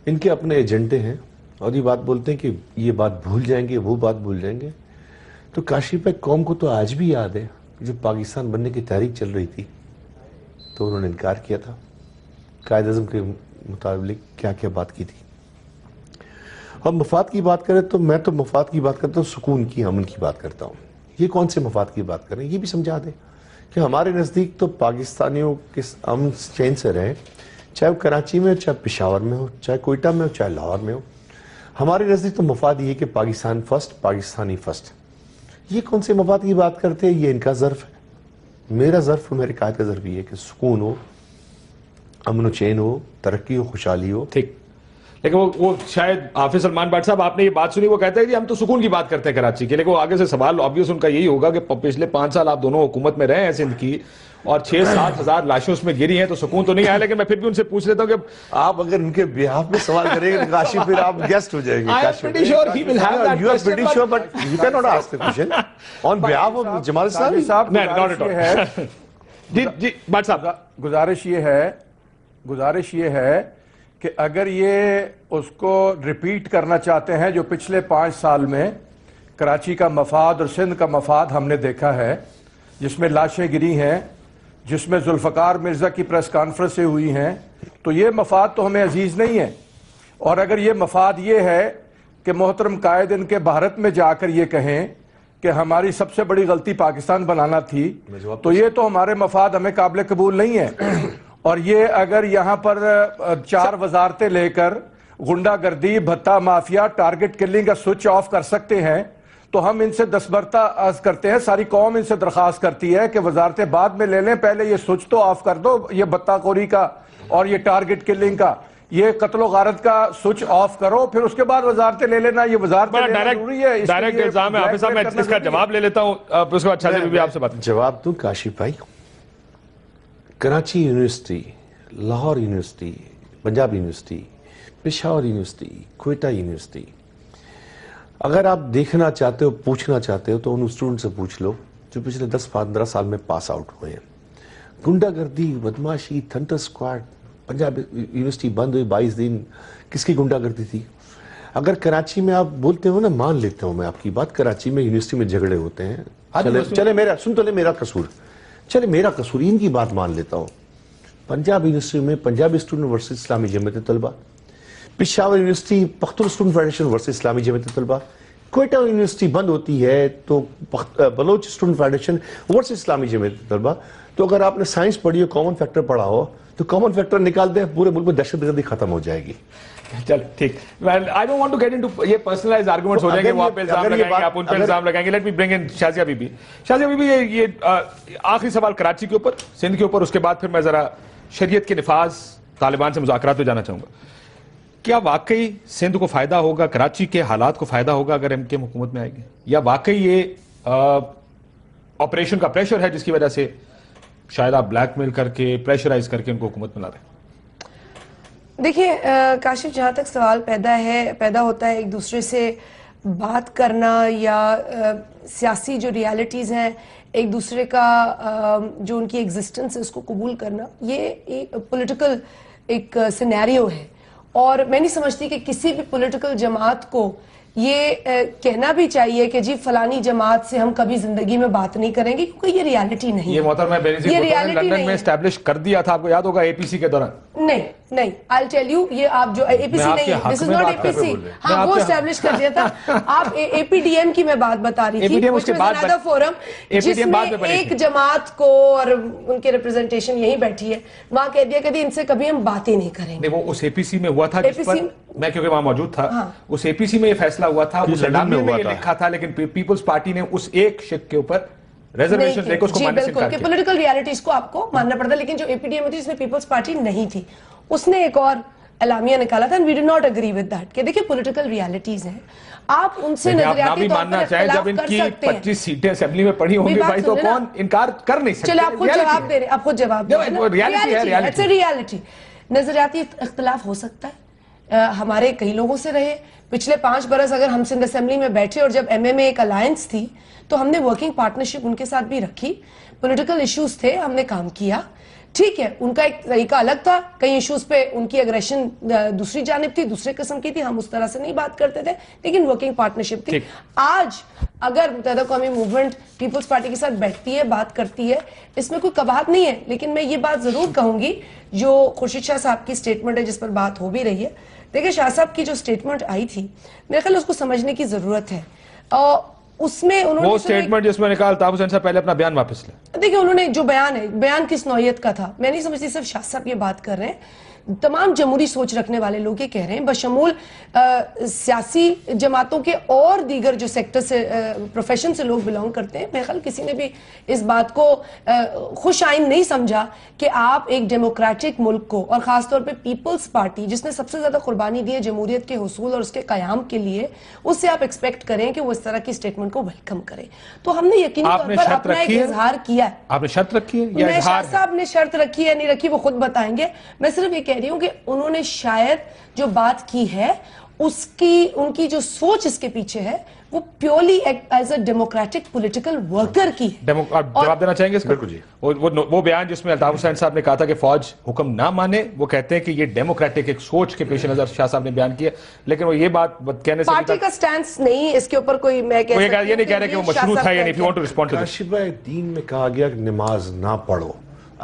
ان کے اپنے ایجنڈے ہیں اور یہ بات بولتے ہیں کہ یہ بات بھول جائیں گے، وہ بات بھول جائیں گے. تو کاشی پہ قوم کو تو آج بھی یاد ہے جب پاکستان بننے کی تحریک چل رہی تھی تو انہوں نے انکار کیا تھا. قائد اعظم کے مطابق کیا کیا بات کی تھی. اور مفاد کی بات کریں تو میں تو مفاد کی بات کرتا ہوں، سکون کی، امن کی بات کرتا ہوں. یہ کون سے مفاد کی بات کریں، یہ بھی سمجھا دیں کہ ہمارے نزدیک تو پاکستانیوں کے امن چین سے رہیں، چاہے وہ کراچی میں ہو، چاہے پشاور میں ہو، چاہے کوئٹہ میں ہو، چاہے لاہور میں ہو. ہمارے نزدیک تو مفاد یہ ہے کہ پاکستان فرسٹ، پاکستانی فرسٹ. یہ کون سے مفاد کی بات کرتے ہیں، یہ ان کا ظرف ہے. میرا ظرف، میرے قائد کا ظرف یہ ہے کہ سکون ہو، امن و چین ہو، ترقی ہو، خوشحالی ہو. ٹھیک، لیکن وہ شاید حافظ سلمان بٹ صاحب آپ نے یہ بات سنی، وہ کہتے ہیں کہ ہم تو سکون کی بات کرتے ہیں کراچی کے، لیکن وہ آگے سے سوال آبویس ان کا یہی ہوگا کہ پچھلے 5 سال آپ دونوں حکومت میں رہے ہیں سندھ کی اور 6-7 ہزار لاشوں اس میں گری ہیں، تو سکون تو نہیں آیا. لیکن میں پھر بھی ان سے پوچھ لیتا ہوں کہ آپ اگر ان کے بیہاف میں سوال کریں گے کاشی، پھر آپ گیسٹ ہو جائیں گے. I am pretty sure he will have that You are question, pretty sure, but you cannot ask the question on behalf of Jamal Islami. جی بٹ صاحب، گزارش یہ ہے کہ اگر یہ اس کو ریپیٹ کرنا چاہتے ہیں جو پچھلے 5 سال میں کراچی کا مفاد اور سندھ کا مفاد ہم نے دیکھا ہے، جس میں لاشیں گری ہیں، جس میں ذوالفقار مرزا کی پریس کانفرنسیں ہوئی ہیں، تو یہ مفاد تو ہمیں عزیز نہیں ہے. اور اگر یہ مفاد یہ ہے کہ محترم قائد ان کے بھارت میں جا کر یہ کہیں کہ ہماری سب سے بڑی غلطی پاکستان بنانا تھی، تو یہ تو ہمارے مفاد ہمیں قابل قبول نہیں ہے. اور یہ اگر یہاں پر 4 وزارتیں لے کر غنڈہ گردی، بھتہ مافیا، ٹارگٹ کلنگ کا سوئچ آف کر سکتے ہیں تو ہم ان سے دستبردہ عرض کرتے ہیں، ساری قوم ان سے درخواست کرتی ہے کہ وزارتیں بعد میں لے لیں، پہلے یہ سوئچ تو آف کر دو. یہ بھتہ خوری کا اور یہ ٹارگٹ کلنگ کا، یہ قتل و غارت کا سوئچ آف کرو، پھر اس کے بعد وزارتیں لے لینا. یہ وزارتیں لینا ضروری ہے. ڈائریکٹ الزام ہے. حافظ صاحب میں اس کا جواب لے لیتا ہوں، اس کے بعد چھاجے بھی آپ سے بات. جواب دوں کاشی بھائی. Karachi university, Lahore university, Punjab university, Peshawar university, Quetta university, اگر آپ دیکھنا چاہتے ہو، پوچھنا چاہتے ہو تو ان اسٹوڈنٹ سے پوچھ لو جو پچھلے 10-15 سال میں پاس آؤٹ ہوئے ہیں. گنڈا گردی، بدماشی، تھنٹر سکواڈ، پنجاب یونیورسٹی بند ہوئی 22 دن، کس کی گنڈا گردی تھی؟ اگر کراچی میں آپ بولتے ہو نا، مان لیتا ہوں میں آپ کی بات، کراچی میں یونیورسٹی میں جھگڑے ہوتے ہیں، چلے میرا سن تو لے، میرا قصور، چلے میرا قصور، ان کی بات مان لیتا ہوں. پنجاب یونیورسٹی میں Punjab student versus Islami Jamiat Talaba, Peshawar university Pakhtun student federation versus Islami Jamiat طلبہ، کوئٹہ یونیورسٹی بند ہوتی ہے تو بلوچ اسٹوڈنٹ فیڈریشن ورس اسلامی جمعیت طلبہ، تو اگر آپ نے سائنس پڑھی ہو، کامن فیکٹر پڑھا ہو، تو کامن فیکٹر نکال دیں، پورے ملک میں دہشت گردی ختم ہو جائے گی. چل ٹھیک. Well, I don't want to get into یہ personalized arguments ہو جائیں گے، وہاں پہ الزام لگائیں گے، آپ ان پہ الزام لگائیں گے. Let me bring in Shazia Bibi. Shazia Bibi, یہ آخری سوال کراچی کے اوپر، سندھ کے اوپر، اس کے بعد پھر میں ذرا شریعت کے نفاذ، طالبان سے مذاکرات پہ جانا چاہوں گا. کیا واقعی سندھ کو فائدہ ہوگا، کراچی کے حالات کو فائدہ ہوگا اگر ایم کے حکومت میں آئے گی، یا واقعی یہ آپریشن کا پریشر ہے جس کی وجہ سے شاید آپ بلیک میل کر کے، پریشرائز کر کے ان کو حکومت میں لا رہے ہیں؟ دیکھیے کاشف، جہاں تک سوال پیدا ہوتا ہے ایک دوسرے سے بات کرنا یا سیاسی جو ریالٹیز ہیں ایک دوسرے کا جو ان کی ایگزسٹنس ہے اس کو قبول کرنا، یہ ایک پولیٹیکل ایک سینیریو ہے. اور میں نہیں سمجھتی کہ کسی بھی پولیٹیکل جماعت کو یہ کہنا بھی چاہیے کہ جی فلانی جماعت سے ہم کبھی زندگی میں بات نہیں کریں گے، کیونکہ یہ ریالٹی نہیں. یہ محترمہ بینظیر بھٹو نے لندن میں اسٹیبلش کر دیا تھا، آپ کو یاد ہوگا اے پی سی کے دوران. نہیں I'll tell you، یہ آپ جو اے پی سی نہیں، this is not اے پی سی، ہاں وہ اسٹیبلش کر دیا تھا. آپ اے پی ڈی ایم کی میں بات بتا رہی تھی، another forum جس میں ایک جماعت کو اور ان کے ریپرزنٹیشن یہی بیٹھی ہے، وہاں کہہ دیا کہ ان سے کبھی ہم باتیں نہیں کریں گے. وہ اس اے پی سی میں ہوا تھا جس پر میں کیونکہ وہاں موجود تھا، اس اے پی سی میں یہ فیصلہ ہوا تھا، اس لڑائی میں یہ لکھا تھا، لیکن پیپلز پارٹی نے اس ایک شک کے اوپر ریزرویشن لے کے اس کو ماننے سے انکار کیا. پولیٹیکل ریالٹیز کو آپ کو ماننا پڑتا، لیکن جو اے پی ڈی ایم تھی جس میں پیپلز پارٹی نہیں تھی، اس نے ایک اور اعلامیہ نکالا تھا، and we do not agree with that، کہ دیکھیں پولیٹیکل ریالٹیز ہیں، آپ ان سے نظریاتی طور پر اختلاف کر سکتے ہیں. جب ان کی 25 سیٹیں اسمبلی میں پڑھی ہوں گی بھائی تو کون انکار کر نہیں سکتے. چلے آپ خود جواب دے رہے ہیں، آپ خود جواب دے رہے ہیں. ریالٹی نظریاتی اختلاف ہو سکتا ہے، ہمارے کئی لوگوں سے رہے. پچھلے 5 برس اگر ہم سندھ اسمبلی میں بیٹھے اور جب ایم ایم اے ایک الائنس تھی تو ہم نے ورکنگ پارٹنرشپ ان کے ساتھ بھی رکھی، پولیٹیکل ایشوز تھے، ہم نے کام کیا. ٹھیک ہے، ان کا ایک طریقہ الگ تھا، کئی ایشوز پہ ان کی اگریشن دوسری جانب تھی، دوسرے قسم کی تھی، ہم اس طرح سے نہیں بات کرتے تھے، لیکن ورکنگ پارٹنرشپ تھی. آج اگر متحدہ قومی موومنٹ پیپلز پارٹی کے ساتھ بیٹھتی ہے، بات کرتی ہے، اس میں کوئی کباہت نہیں ہے. لیکن میں یہ بات ضرور کہوں گی، جو خورشید شاہ صاحب کی سٹیٹمنٹ ہے جس پر بات ہو بھی رہی ہے، دیکھیں شاہ صاحب کی جو سٹیٹمنٹ آئی تھی میرے خیال اس کو سمجھنے کی ضرورت ہے. اس میں انہوں نے وہ سٹیٹمنٹ جس میں نے کہا الطاف حسین صاحب پہلے اپنا بیان واپس لیں. دیکھیں انہوں نے جو بیان ہے، بیان کس نوعیت کا تھا، میں نہیں سمجھتی صرف شاہ صاحب یہ بات کر رہے ہیں، تمام جمہوری سوچ رکھنے والے لوگ یہ کہہ رہے ہیں، بشمول سیاسی جماعتوں کے اور دیگر جو سیکٹر سے پروفیشن سے لوگ بلانگ کرتے ہیں. میرے خیال کسی نے بھی اس بات کو خوش آئند نہیں سمجھا کہ آپ ایک ڈیموکریٹک ملک کو، اور خاص طور پہ پیپلز پارٹی جس نے سب سے زیادہ قربانی دی ہے جمہوریت کے حصول اور اس کے قیام کے لیے، اس سے آپ ایکسپیکٹ کریں کہ وہ اس طرح کی سٹیٹمنٹ کو ویلکم کرے. تو ہم نے یقینی طور پر اپنا ایک اظہار کیا ہے. آپ نے شرط رکھی ہے یا شاہ صاحب نے شرط رکھی ہے نہیں رکھی وہ خود بتائیں گے. میں صرف یہ کہہ رہی ہوں کہ انہوں نے شاید جو بات کی ہے اس کی، ان کی جو سوچ اس کے پیچھے ہے وہ purely as a democratic political worker کی ہے. جواب دینا چاہیں گے اس کا؟ بالکل جی. وہ بیان جس میں الطاف حسین صاحب نے کہا تھا کہ فوج حکم نہ مانے، وہ کہتے ہیں کہ یہ ڈیموکریٹک ایک سوچ کے پیش نظر شاہ صاحب نے بیان کیا، لیکن وہ یہ بات کہنے سے پارٹی کا سٹینس نہیں، اس کے اوپر کوئی میں کہہ سکتی ہوں یہ نہیں کہہ رہے کہ وہ مشروط ہے، یعنی if you want to respond to this. Kashif بھائی، دین میں کہا گیا کہ نماز نہ پڑھو،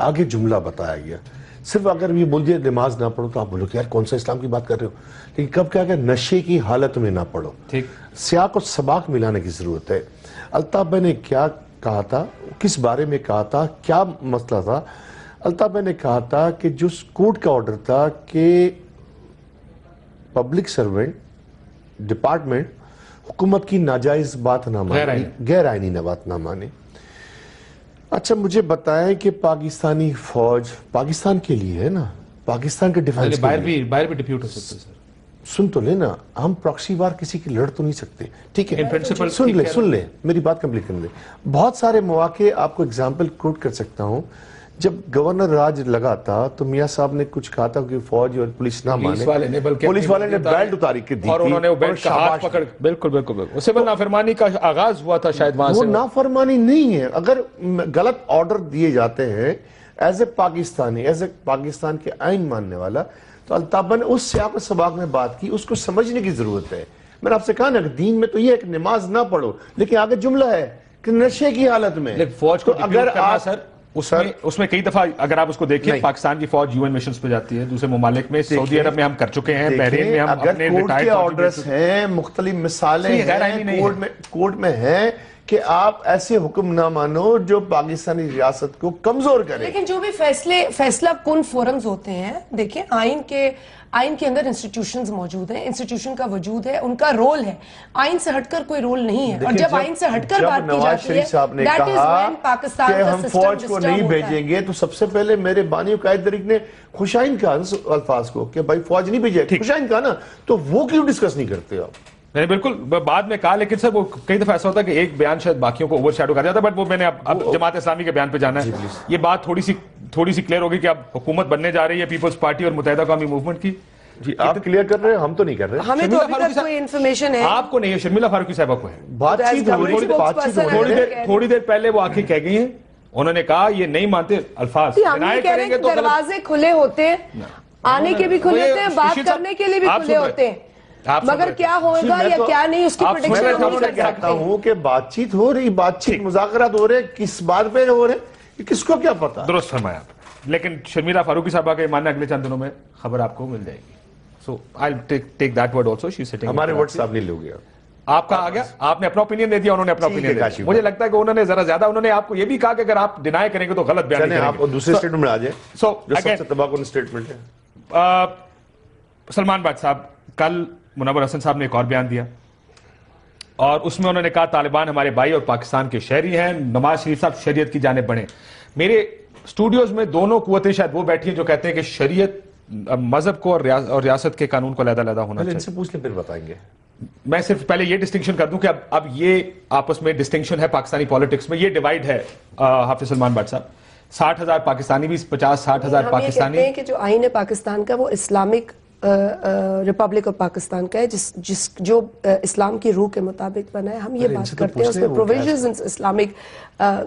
آگے جملہ بتایا گیا. صرف اگر یہ بول دیا نماز نہ پڑھو تو آپ بولو کہ یار کون سا اسلام کی بات کر رہے ہو، لیکن کب کیا کہ نشے کی حالت میں نہ پڑھو. ٹھیک، سیاق اور سباق ملانے کی ضرورت ہے. الطاف بھائی نے کیا کہا تھا، کس بارے میں کہا تھا، کیا مسئلہ تھا؟ الطاف بھائی نے کہا تھا کہ جو کورٹ کا آرڈر تھا کہ پبلک سرونٹ ڈپارٹمنٹ حکومت کی ناجائز بات نہ مانے، غیر آئینی بات نہ مانے. اچھا مجھے بتائیں کہ پاکستانی فوج پاکستان کے لیے ہے نا، پاکستان کے ڈیفنس باہر بھی ڈپیوٹ ہو سکتے سر. سن تو لینا، ہم پراکسی وار کسی کی لڑ تو نہیں سکتے. ٹھیک ہے، سن لیں میری بات کمپلیٹ کرنے دیں. بہت سارے مواقع آپ کو اگزامپل کوٹ کر سکتا ہوں. جب گورنر راج لگا تھا تو میاں صاحب نے کچھ کہا تھا کہ فوج اور پولیس نہ مانے، پولیس والے نے بیلٹ اتاری کے دی اور انہوں نے وہ بیلٹ کا ہاتھ پکڑ. بالکل بالکل بالکل سول نافرمانی کا آغاز ہوا تھا شاید وہاں سے. وہ نافرمانی نہیں ہے، اگر غلط آرڈر دیے جاتے ہیں as a Pakistani, as a Pakistan کے آئین ماننے والا، تو الطاف نے اس سیاق و سباق میں بات کی، اس کو سمجھنے کی ضرورت ہے. میں نے آپ سے کہا نا کہ دین میں تو یہ ہے کہ نماز نہ پڑھو، لیکن آگے جملہ ہے کہ نشے کی حالت میں. فوج کو اگر آپ سر اس میں کئی دفعہ اگر آپ اس کو دیکھیں پاکستان کی فوج یو این مشنز پہ جاتی ہے دوسرے ممالک میں, سعودی عرب میں ہم کر چکے ہیں, بحرین میں ہم اپنے کورٹ کے آرڈرز ہیں, مختلف مثالیں ہیں کورٹ میں ہیں کہ آپ ایسے حکم نہ مانو جو پاکستانی ریاست کو کمزور کرے. لیکن جو بھی فیصلہ کن فورمز ہوتے ہیں, دیکھیں آئین کے اندر انسٹیٹیوشنز موجود ہیں, انسٹیٹیوشن کا وجود ہے, ان کا رول ہے, آئین سے ہٹ کر کوئی رول نہیں ہے. اور جب آئین سے ہٹ کر بات کی جاتی ہے, نواز شریف صاحب نے کہا کہ ہم فوج کو نہیں بھیجیں گے, تو سب سے پہلے میرے بانی قائد طریق نے خوشائن کہا الفاظ کو کہ بھائی فوج نہیں بھیجے, خوشائن کہا نا, تو وہ کیوں ڈسکس نہیں کرتے آپ؟ میں نے بالکل بعد میں کہا, لیکن سر وہ کئی دفعہ ایسا ہوتا ہے کہ ایک بیان شاید باقیوں کو اوور شیڈو کر جاتا ہے, بٹ وہ میں نے اب جماعت اسلامی کے بیان پہ جانا ہے. یہ بات تھوڑی سی کلیئر ہوگی کہ اب حکومت بننے جا رہی ہے پیپلز پارٹی اور متحدہ قومی موومنٹ کی. جی آپ کلیئر کر رہے ہیں, ہم تو نہیں کر رہے. ہمیں تو ابھی تک کوئی انفارمیشن ہے, آپ کو نہیں ہے, شرمیلا فاروقی صاحبہ کو ہے. بات چیت تھوڑی دیر پہلے وہ آنکھیں کہہ گئی ہیں, انہوں نے کہا یہ نہیں مانتے الفاظ, دروازے کھلے ہوتے ہیں, آنے کے بھی کھلے ہوتے ہیں, بات کرنے کے لیے بھی کھلے ہوتے ہیں, مگر کیا ہوگا یا کیا نہیں اس کی پریڈکشن نہیں کر سکتا ہوں کہ بات چیت ہو رہی, بات چیت مذاکرات ہو رہے, کس بات پہ ہو رہے, کس کو کیا پتا. درست فرمایا. لیکن شرمیلا فاروقی صاحبہ کا ماننا اگلے چند دنوں میں خبر آپ کو مل جائے گی. So I took that word also. She sitting. ہمارے ورڈ صاحب نہیں لوگ گیا, آپ کا آ گیا, آپ نے اپنا اوپینین دے دیا, انہوں نے اپنا اوپینین دے دیا. مجھے لگتا ہے کہ انہوں نے ذرا زیادہ, انہوں نے آپ کو یہ بھی کہا کہ اگر آپ ڈینائی کریں گے تو غلط بیان کریں گے. آپ دوسرے اسٹیٹمنٹ میں آ جائیں. سو جو سب سے تباہ کن اسٹیٹمنٹ ہے. سلمان بٹ صاحب, کل منور حسن صاحب نے ایک اور بیان دیا, اور اس میں انہوں نے کہا طالبان ہمارے بھائی اور پاکستان کے شہری ہیں, نواز شریف صاحب شریعت کی جانب بڑھیں. میرے اسٹوڈیوز میں دونوں قوتیں شاید وہ بیٹھی ہیں جو کہتے ہیں کہ شریعت مذہب کو اور ریاست کے قانون کو علیحدہ ہونا چاہیے. ان سے پوچھ لیں پھر بتائیں گے. میں صرف پہلے یہ ڈسٹنکشن کر دوں کہ اب یہ آپس میں ڈسٹنکشن ہے پاکستانی پالیٹکس میں, یہ ڈیوائیڈ ہے حافظ سلمان بٹ صاحب. 60,000 پاکستانی بھی 50-60,000 پاکستانی. ہم یہ کہتے ہیں کہ جو آئین ہے پاکستان کا وہ اسلامک ریپبلک آف پاکستان کا ہے, جو اسلام کی روح کے مطابق بنا ہے. ہم یہ بات کرتے ہیں اس میں پروویژنز اسلامک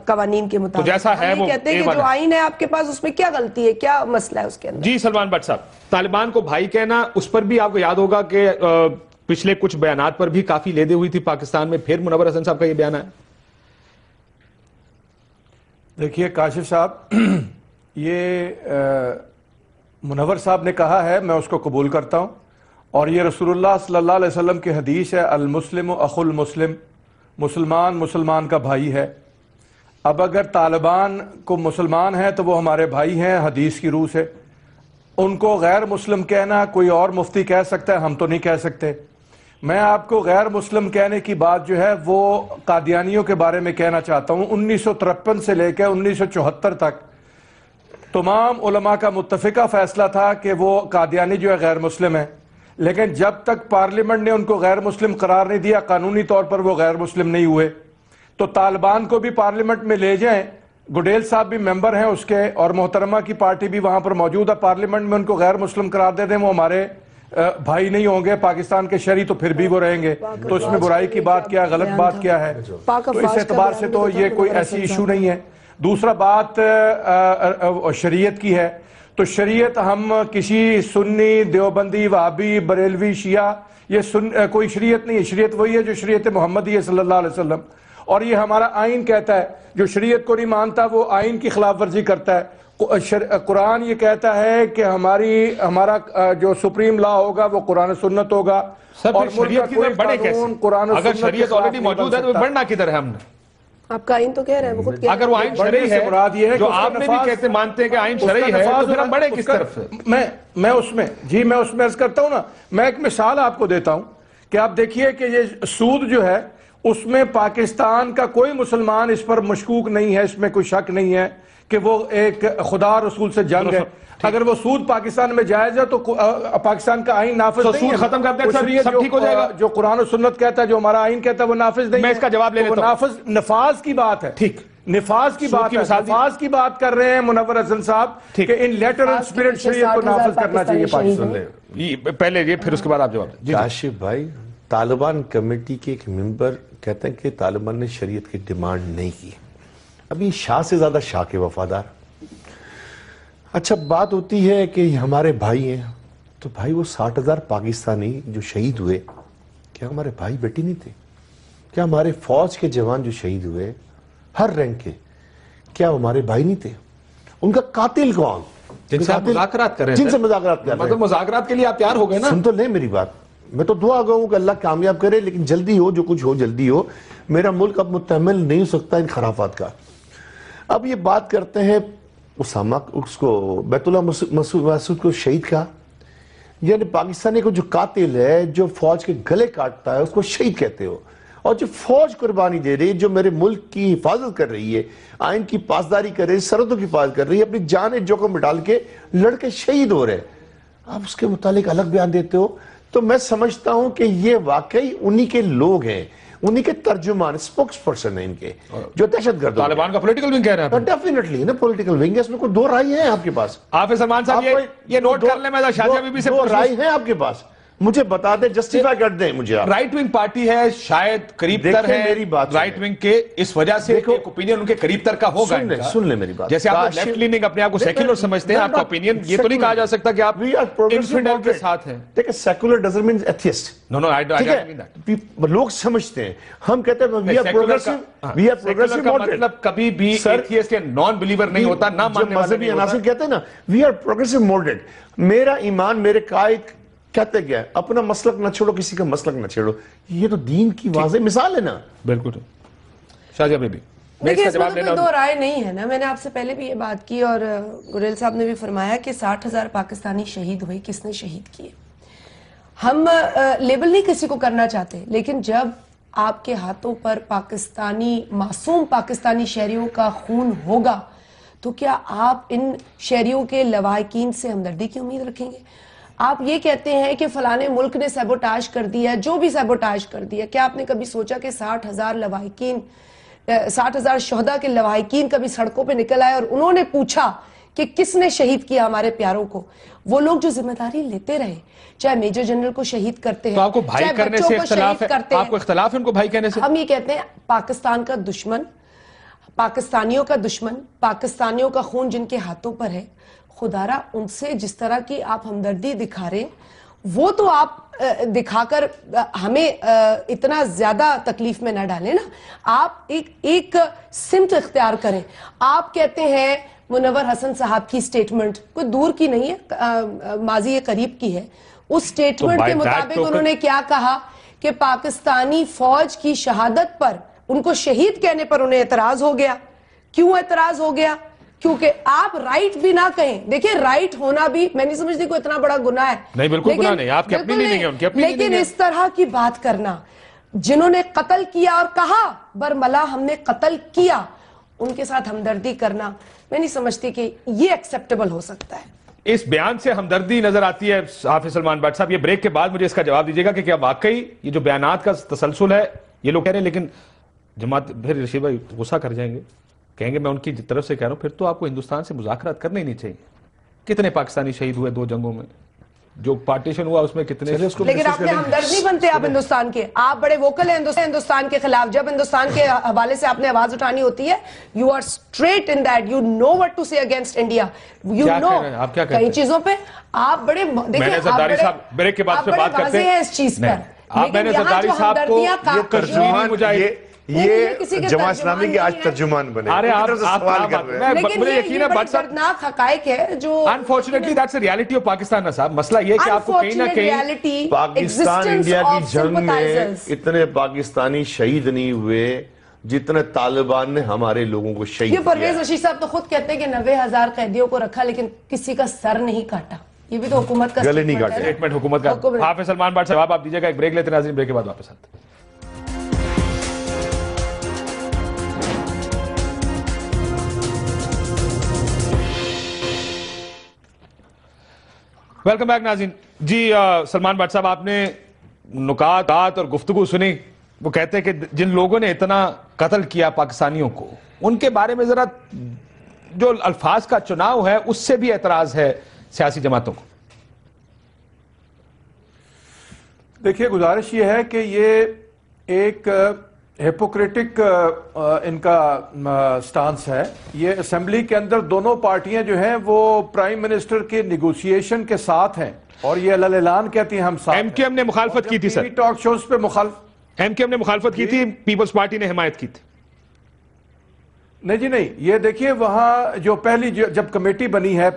قوانین کے مطابق. جیسا ہے وہ کہتے ہیں کہ جو آئین ہے آپ کے پاس اس میں کیا غلطی ہے, کیا مسئلہ ہے اس کے اندر. جی سلمان بٹ صاحب, طالبان کو بھائی کہنا, اس پر بھی آپ کو یاد ہوگا کہ پچھلے کچھ بیانات پر بھی کافی لیدے ہوئی تھی پاکستان میں. پھر منور حسن صاحب کا یہ بیان ہے. دیکھیے کاشف صاحب, یہ منور صاحب نے کہا ہے, میں اس کو قبول کرتا ہوں, اور یہ رسول اللہ صلی اللہ علیہ وسلم کی حدیث ہے, المسلم اخو المسلم, مسلمان کا بھائی ہے. اب اگر طالبان کو مسلمان ہیں تو وہ ہمارے بھائی ہیں حدیث کی روح سے. ان کو غیر مسلم کہنا کوئی اور مفتی کہہ سکتا ہے, ہم تو نہیں کہہ سکتے. میں آپ کو غیر مسلم کہنے کی بات جو ہے وہ قادیانیوں کے بارے میں کہنا چاہتا ہوں. 1953 سے لے کے 1974 تک تمام علماء کا متفقہ فیصلہ تھا کہ وہ قادیانی جو ہے غیر مسلم ہے, لیکن جب تک پارلیمنٹ نے ان کو غیر مسلم قرار نہیں دیا, قانونی طور پر وہ غیر مسلم نہیں ہوئے. تو طالبان کو بھی پارلیمنٹ میں لے جائیں, گڈیل صاحب بھی ممبر ہیں اس کے, اور محترمہ کی پارٹی بھی وہاں پر موجود ہے پارلیمنٹ میں, ان کو غیر مسلم قرار دے دیں, وہ ہمارے بھائی نہیں ہوں گے, پاکستان کے شہری تو پھر بھی وہ رہیں گے. تو اس میں برائی کی بات کیا, غلط بات کیا ہے؟ تو اس اعتبار سے تو یہ کوئی ایسی ایشو نہیں ہے. دوسرا بات شریعت کی ہے, تو شریعت ہم کسی سنی, دیوبندی, وہابی, بریلوی, شیعہ, یہ کوئی شریعت نہیں ہے. شریعت وہی ہے جو شریعت محمدی ہے صلی اللہ علیہ وسلم, اور یہ ہمارا آئین کہتا ہے. جو شریعت کو نہیں مانتا وہ آئین کی خلاف ورزی کرتا ہے. قرآن یہ کہتا ہے کہ ہمارا جو سپریم لا ہوگا وہ قرآن و سنت ہوگا. اور شریعت کی طرف بڑھے کیسے؟ اگر شریعت آلریڈی موجود ہے تو بڑھنا کدھر ہے؟ ہم نے آپ کا آئین تو کہہ رہے ہیں, خود اگر وہ آئین شرعی ہے جو آپ نے بھی کہتے مانتے ہیں کہ آئین شرعی ہے, تو پھر ہم بڑھے کس طرف سے؟ میں اس میں عرض کرتا ہوں نا, میں ایک مثال آپ کو دیتا ہوں کہ آپ دیکھیے کہ یہ سود جو ہے اس میں پاکستان کا کوئی مسلمان اس پر مشکوک نہیں ہے, اس میں کوئی شک نہیں ہے کہ وہ ایک خدا رسول سے جنگ ہے. اگر وہ سود پاکستان میں جائز ہے تو پاکستان کا آئین نافذ نہیں ہے. سود ختم کر دیں سب ٹھیک ہو جائے گا. جو قرآن و سنت کہتا ہے, جو ہمارا آئین کہتا ہے وہ نافذ نہیں ہے. میں اس کا جواب لے لیتا ہوں. نفاذ کی بات ہے. ٹھیک, نفاذ کی بات ہے. نفاذ کی بات کر رہے ہیں منور حسن صاحب کہ ان لیٹر اینڈ اسپرٹ شریعت کو نافذ کرنا چاہیے پاکستان میں. پہلے یہ, پھر اس کے بعد آپ جواب دیں. کاشف بھائی, طالبان کمیٹی کے ایک ممبر کہتے ہیں کہ طالبان نے شریعت کی ڈیمانڈ نہیں کی. ابھی شاہ سے زیادہ شاہ کے وفادار. اچھا بات ہوتی ہے کہ ہمارے بھائی ہیں, تو بھائی وہ 60,000 پاکستانی جو شہید ہوئے, کیا ہمارے بھائی بیٹی نہیں تھے؟ کیا ہمارے فوج کے جوان جو شہید ہوئے ہر رینک کے, کیا وہ ہمارے بھائی نہیں تھے؟ ان کا قاتل کون؟ جن سے آپ مذاکرات کر رہے ہیں، جن سے مذاکرات کر رہے ہیں، مطلب مذاکرات کے لیے آپ تیار ہو گئے نا؟ سن تو لیں میری بات. میں تو دعا گا ہوں کہ اللہ کامیاب کرے، لیکن جلدی ہو، جو کچھ ہو جلدی ہو. میرا ملک اب متحمل نہیں ہو سکتا ان خرافات کا. اب یہ بات کرتے ہیں اسامہ، اس کو بیت اللہ مسعود کو شہید کہا، یعنی پاکستانی کو جو قاتل ہے، جو فوج کے گلے کاٹتا ہے، اس کو شہید کہتے ہو. اور جو فوج قربانی دے رہی ہے، جو میرے ملک کی حفاظت کر رہی ہے، آئین کی پاسداری کر رہی ہے، سرحدوں کی حفاظت کر رہی ہے، اپنی جان جوخم میں ڈال کے لڑکے شہید ہو رہے ہیں، آپ اس کے متعلق الگ بیان دیتے ہو. تو میں سمجھتا ہوں کہ یہ واقعی انہی کے لوگ ہیں، انہی کے ترجمان، سپوکس پرسن ہیں ان کے، جو دہشت گرد طالبان کا پولیٹیکل ونگ کہہ رہے ہیں. ڈیفینیٹلی نا پولیٹیکل ونگ ہے، اس میں کوئی دو رائے ہیں آپ کے پاس. حافظ سلمان صاحب یہ نوٹ کر لیں، میں شازیہ بی بی سے دو رائے ہیں آپ کے پاس، مجھے بتا دیں، جسٹیفائی کر دیں مجھے. رائٹ ونگ پارٹی ہے، شاید قریب تر ہے رائٹ ونگ کے، اس وجہ سے ایک اوپینین ان کے قریب تر کا ہوگا. سن لیں میری بات. جیسے آپ لیفٹ لیننگ اپنے آپ کو سیکولر سمجھتے ہیں، آپ کا اوپینین یہ تو نہیں کہا جا سکتا کہ آپ انفیڈل کے ساتھ ہیں. دیکھیں secular doesn't mean atheist. No no I don't mean that. لوگ سمجھتے ہیں، ہم کہتے ہیں we are progressive, we are progressive moderate. مطلب کبھی بھی ایتھیسٹ یا نان بلیور نہیں ہوتا، نہ ماننے والا نہیں ہوتا. عناصر کہتے ہیں نا وی آر پروگریسو ماڈریٹ. میرا ایمان، میرے قائد کہتے کیا ہے، اپنا مسلک نہ چھوڑو، کسی کا مسلک نہ چھوڑو. یہ تو دین کی واضح مثال ہے نا. بالکل. شازیہ بی بی دیکھیں اس میں تو کوئی دو رائے نہیں ہے نا. میں نے آپ سے پہلے بھی یہ بات کی اور گریل صاحب نے بھی فرمایا کہ 60,000 پاکستانی شہید ہوئے. کس نے شہید کیے؟ ہم لیبل نہیں کسی کو کرنا چاہتے، لیکن جب آپ کے ہاتھوں پر پاکستانی معصوم پاکستانی شہریوں کا خون ہوگا تو کیا آپ ان شہریوں کے لواحقین سے ہمدردی کی امید رکھیں گے؟ آپ یہ کہتے ہیں کہ فلانے ملک نے سیبوٹاج کر دیا، جو بھی سیبوٹاج کر دیا. کیا آپ نے کبھی سوچا کہ 60,000 لواحقین، 60,000 شہداء کے لواحقین کبھی سڑکوں پہ نکل آئے اور انہوں نے پوچھا کہ کس نے شہید کیا ہمارے پیاروں کو؟ وہ لوگ جو ذمہ داری لیتے رہے، چاہے میجر جنرل کو شہید کرتے ہیں، تو آپ کو بھائی کرنے سے اختلاف ہے؟ آپ کو اختلاف ہے ان کو بھائی کہنے سے؟ ہم یہ کہتے ہیں پاکستان کا دشمن، پاکستانیوں کا دشمن، پاکستانیوں کا خون جن کے ہاتھوں پر ہے، خدارہ ان سے جس طرح کی آپ ہمدردی دکھا رہے وہ تو آپ دکھا کر ہمیں اتنا زیادہ تکلیف میں نہ ڈالیں نا. آپ ایک سمت اختیار کریں. آپ کہتے ہیں منور حسن صاحب کی سٹیٹمنٹ کوئی دور کی نہیں ہے، ماضی قریب کی ہے. اس سٹیٹمنٹ کے مطابق انہوں نے کیا کہا کہ پاکستانی فوج کی شہادت پر، ان کو شہید کہنے پر انہیں اعتراض ہو گیا. کیوں اعتراض ہو گیا؟ کیونکہ آپ رائٹ بھی نہ کہیں. دیکھیں رائٹ ہونا بھی میں نہیں سمجھتی کوئی اتنا بڑا گناہ ہے. نہیں بالکل گناہ نہیں، آپ کی اپنی نہیں ہے، ان کی اپنی نہیں ہے. لیکن اس طرح کی بات کرنا، جنہوں نے قتل کیا اور کہا برملا ہم نے قتل کیا، ان کے ساتھ ہمدردی کرنا، میں نہیں سمجھتی کہ یہ ایکسیپٹیبل ہو سکتا ہے. اس بیان سے ہمدردی نظر آتی ہے. حافظ سلمان بٹ صاحب یہ بریک کے بعد مجھے اس کا جواب دیجیے گا کہ کیا واقعی یہ جو بیانات کا تسلسل ہے، یہ لوگ کہہ رہے ہیں، لیکن جماعت پھر رشید بھائی غصہ کر جائیں گے، کہیں گے میں ان کی طرف سے کہہ رہا ہوں، پھر تو آپ کو ہندوستان سے مذاکرات کرنے ہی نہیں چاہیے. کتنے پاکستانی شہید ہوئے 2 جنگوں میں، جو پارٹیشن ہوا اس میں کتنے. لیکن آپ نے ہمدرد نہیں بنتے آپ ہندوستان کے. آپ بڑے ووکل ہیں ہندوستان کے خلاف. جب ہندوستان کے حوالے سے آپ نے آواز اٹھانی ہوتی ہے، you are straight in that, you know what to say against India. You know کئی چیزوں پہ آپ بڑے زرداری صاحب بریک کے بعد بات کرتے ہیں اس چیز پر. آپ میں نے زرداری صاحب کو یہ ترجمان یہ جماعت اسلامی کے آج ترجمان بنے. مجھے یقین ہے بٹ صاحب دردناک حقائق ہے جو unfortunately that's a reality of Pakistan نا صاحب. مسئلہ یہ کہ آپ کو کہیں نہ کہیں پاکستان انڈیا کی جنگ میں اتنے پاکستانی شہید نہیں ہوئے جتنے طالبان نے ہمارے لوگوں کو شہید کیا. یہ پرویز رشید صاحب تو خود کہتے ہیں کہ 90,000 قیدیوں کو رکھا لیکن کسی کا سر نہیں کاٹا. یہ بھی تو حکومت کا گلے نہیں کاٹے. اسٹیٹمنٹ حکومت کا. حافظ سلمان بٹ صاحب آپ دیجیے گا. ایک بریک لیتے ہیں ناظرین، بریک کے بعد واپس آتے ہیں. ویلکم بیک ناظرین. جی سلمان بٹ صاحب آپ نے نکات اور گفتگو سنی. وہ کہتے ہیں کہ جن لوگوں نے اتنا قتل کیا پاکستانیوں کو، ان کے بارے میں ذرا جو الفاظ کا چناؤ ہے اس سے بھی اعتراض ہے سیاسی جماعتوں کو. دیکھیے گزارش یہ ہے کہ یہ ایک ہیپوکریٹک ان کا سٹانس ہے. یہ اسمبلی کے اندر دونوں پارٹیاں جو ہیں وہ پرائم منسٹر کے نیگوسیشن کے ساتھ ہیں اور یہ اعلان کہتی ہیں ہم ساتھ. ایم کیو ایم نے مخالفت کی تھی سر. ٹاک شوز پہ ایم کیو ایم نے مخالفت کی تھی، پیپلز پارٹی نے حمایت کی تھی. نہیں جی نہیں، یہ دیکھیے وہاں جو پہلی جب کمیٹی بنی ہے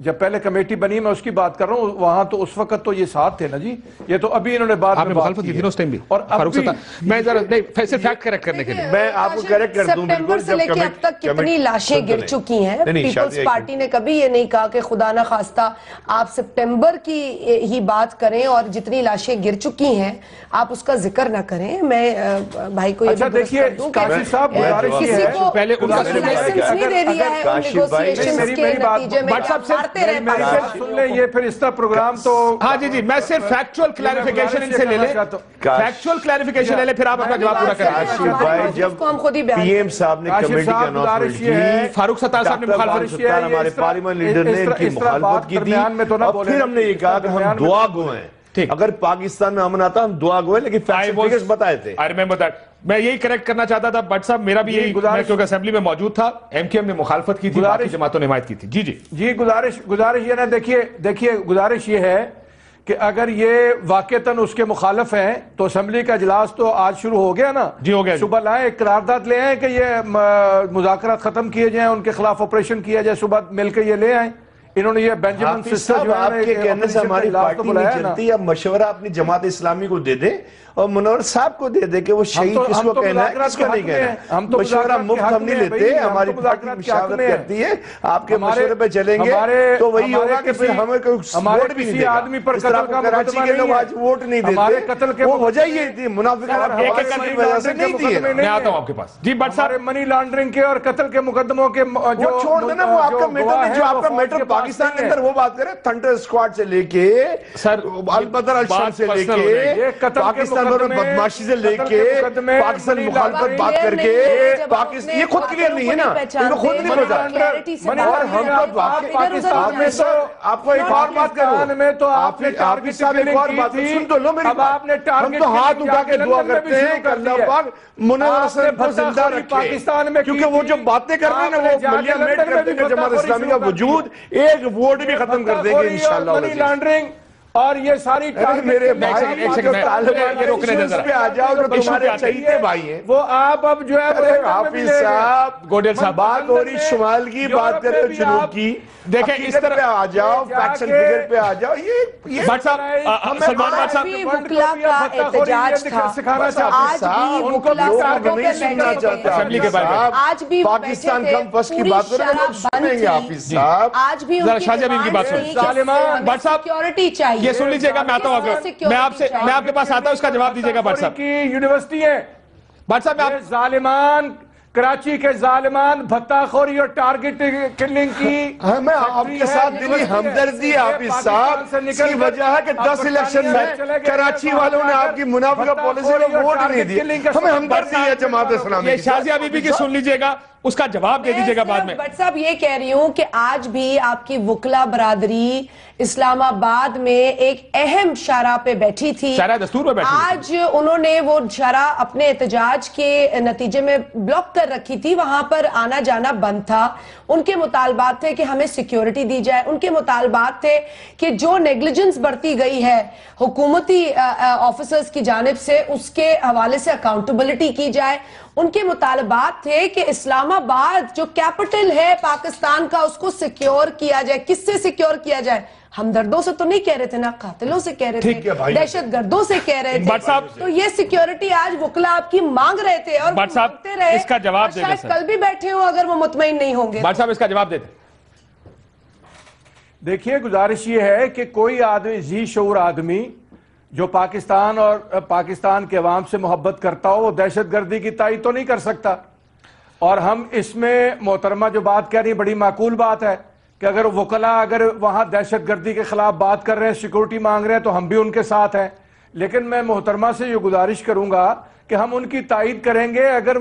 جب پہلے کمیٹی بنی، میں اس کی بات کر رہا ہوں، وہاں تو اس وقت تو یہ ساتھ تھے نا جی، یہ تو ابھی انہوں نے بعد میں مخالفت کی تھی نا اس ٹائم بھی، اور فاروق ستار میں ذرا نہیں صرف فیکٹ کریکٹ کرنے کے لیے میں آپ کو کریکٹ کر دوں، سپٹمبر سے لے کے اب تک کتنی لاشیں گر چکی ہیں، پیپلز پارٹی نے کبھی یہ نہیں کہا کہ خدا نہ خواستہ آپ سپٹمبر کی ہی بات کریں اور جتنی لاشیں گر چکی ہیں آپ اس کا ذکر نہ کریں. میں بھائی کو یہ اچھا دیکھیے کاشف صاحب گزارش یہ ہے، کسی کو پہلے ان کا لائسنس نہیں دے دیا ہے ان نیگوسیشنز کے نتیجے میں ہارتے رہے پاکستان. سن لیں یہ پھر اس طرح پروگرام تو ہاں جی میں صرف فیکچوئل کلیریفیکیشن ان سے لے لیں، فیکچوئل کلیریفیکیشن لے لیں، پھر آپ اپنا جواب پورا کریں. کاشف بھائی جب پی ایم صاحب نے کمیٹی کا اناؤنسمنٹ کی، فاروق ستار صاحب نے مخالفت کی، ہمارے پارلیمنٹ لیڈر نے ان کی مخالفت کی تھی، اور پھر ہم نے یہ کہا کہ ہم دعا گو ہیں، اگر پاکستان میں امن آتا ہم دعا گو ہیں، لیکن فیکٹس بتائے تھے. میں یہی کریکٹ کرنا چاہتا تھا بٹ صاحب، میرا بھی یہی، میں کیونکہ اسمبلی میں موجود تھا، ایم کیو ایم نے مخالفت کی تھی، باقی جماعتوں نے حمایت کی تھی. جی گزارش یہ نا، دیکھیے گزارش یہ ہے کہ اگر یہ واقعتاً اس کے مخالف ہیں تو اسمبلی کا اجلاس تو آج شروع ہو گیا نا جی، ہو گیا. صبح لائیں ایک قرارداد لے آئیں کہ یہ مذاکرات ختم کیے جائیں، ان کے خلاف آپریشن کیا جائے، صبح مل کے یہ لے آئیں. انہوں نے یہ بینجامن سسٹر جو آپ کے کہنے سے ہماری پارٹی نہیں چلتی، اب مشورہ اپنی جماعت اسلامی کو دے دیں اور منور صاحب کو دے دے کہ وہ شہید کس کو کہنا ہے کس کو نہیں کہنا ہے. مشورہ مفت ہم نہیں لیتے، ہماری پارٹی مشاورت کرتی ہے، آپ کے مشورے پہ چلیں گے تو وہی ہوگا کہ پھر ہمیں کوئی ووٹ بھی نہیں دے گا. اس طرح کراچی کے لوگ آج ووٹ نہیں دیتے، وہ وجہ یہ تھی منافقت کی وجہ سے نہیں دی. میں آتا ہوں آپ کے پاس. جی بٹ صاحب، منی لانڈرنگ کے اور قتل کے مقدموں کے وہ چھوڑ دینا، وہ آپ کا میٹر ہے، جو آپ کا میٹر پاکستان کے اندر وہ بات کریں، تھنڈر اسکواڈ سے لے کے البدر الشام سے لے کے پاکستان میں بدماشی سے لے کے پاکستان مخالفت بات کر کے پاکستان، یہ خود کلیئر نہیں ہے نا، ان کو خود نہیں پتا. اور ہم کو پاکستان میں تو آپ کو ایک اور بات کروں، آپ صاحب ایک اور بات سن تو لو میری بات. ہم تو ہاتھ اٹھا کے دعا کرتے ہیں کہ اللہ پاک منور حسن کو زندہ رکھے، کیونکہ وہ جو باتیں کر رہے ہیں نا وہ ملیہ میٹ کرتے ہیں جماعت اسلامی کا وجود، ایک ووٹ بھی ختم کر دیں گے انشاءاللہ. منی لانڈرنگ اور یہ ساری میرے بھائی جو طالبان کے ایشوز پہ آ جاؤ جو تمہارے چہیتے بھائی ہیں، وہ آپ اب جو ہے حافظ صاحب گوڈیل صاحب بات ہو رہی شمال کی، بات کر رہے جنوب کی. دیکھیں اس طرح پہ آ جاؤ، فیکشن فگر پہ آ جاؤ. یہ بٹ صاحب، سلمان بٹ صاحب، بھی وکلا کا احتجاج تھا، آج بھی وکلا سڑکوں پہ بیٹھے تھے، آج بھی پاکستان کم فس کی بات کریں لوگ سنیں گے. حافظ صاحب آج بھی ان کی بٹ صاحب سیکیورٹی چاہیے. یہ سن لیجئے گا، میں آتا ہوں میں آپ کے پاس آتا ہوں، اس کا جواب دیجئے گا. بٹ صاحب کی یونیورسٹی ہے، بٹ صاحب یہ ظالمان، کراچی کے ظالمان بھتہ خوری اور ٹارگٹ کلنگ کی. میں آپ کے ساتھ دلی ہمدردی حافظ صاحب، اس کی وجہ ہے کہ 10 الیکشن میں کراچی والوں نے آپ کی منافقہ پالیسی کو ووٹ نہیں دیا. ہمیں ہمدردی ہے جماعت اسلامی. یہ شازیہ بی بی کی سن لیجئے گا، اس کا جواب دے دیجئے گا بعد میں. بٹ صاحب یہ کہہ رہی ہوں کہ آج بھی آپ کی وکلا برادری اسلام آباد میں ایک اہم شارع پہ بیٹھی تھی، شارع دستور پہ بیٹھی تھی. آج انہوں نے وہ شارع اپنے احتجاج کے نتیجے میں بلاک کر رکھی تھی، وہاں پر آنا جانا بند تھا. ان کے مطالبات تھے کہ ہمیں سیکیورٹی دی جائے، ان کے مطالبات تھے کہ جو نیگلیجنس برتی گئی ہے حکومتی آفیسرز کی جانب سے اس کے حوالے سے اکاؤنٹیبلٹی کی جائے. ان کے مطالبات تھے کہ اسلام آباد جو کیپٹل ہے پاکستان کا اس کو سیکیور کیا جائے. کس سے سیکیور کیا جائے؟ ہمدردوں سے تو نہیں کہہ رہے تھے نا، قاتلوں سے کہہ رہے تھے، دہشت گردوں سے کہہ رہے تھے. تو یہ سیکیورٹی آج وکلا آپ کی مانگ رہے تھے اور مانگتے رہے، اس کا جواب دے دیں. شاید کل بھی بیٹھے ہوں اگر وہ مطمئن نہیں ہوں گے. بٹ صاحب اس کا جواب دے دیں. دیکھیے گزارش یہ ہے کہ کوئی آدمی ذی شعور آدمی جو پاکستان اور پاکستان کے عوام سے محبت کرتا ہو وہ دہشت گردی کی تائید تو نہیں کر سکتا. اور ہم اس میں محترمہ جو بات کہہ رہی بڑی معقول بات ہے کہ اگر وکلا اگر وہاں دہشت گردی کے خلاف بات کر رہے ہیں، سیکورٹی مانگ رہے ہیں تو ہم بھی ان کے ساتھ ہیں. لیکن میں محترمہ سے یہ گزارش کروں گا کہ ہم ان کی تائید کریں گے اگر وہ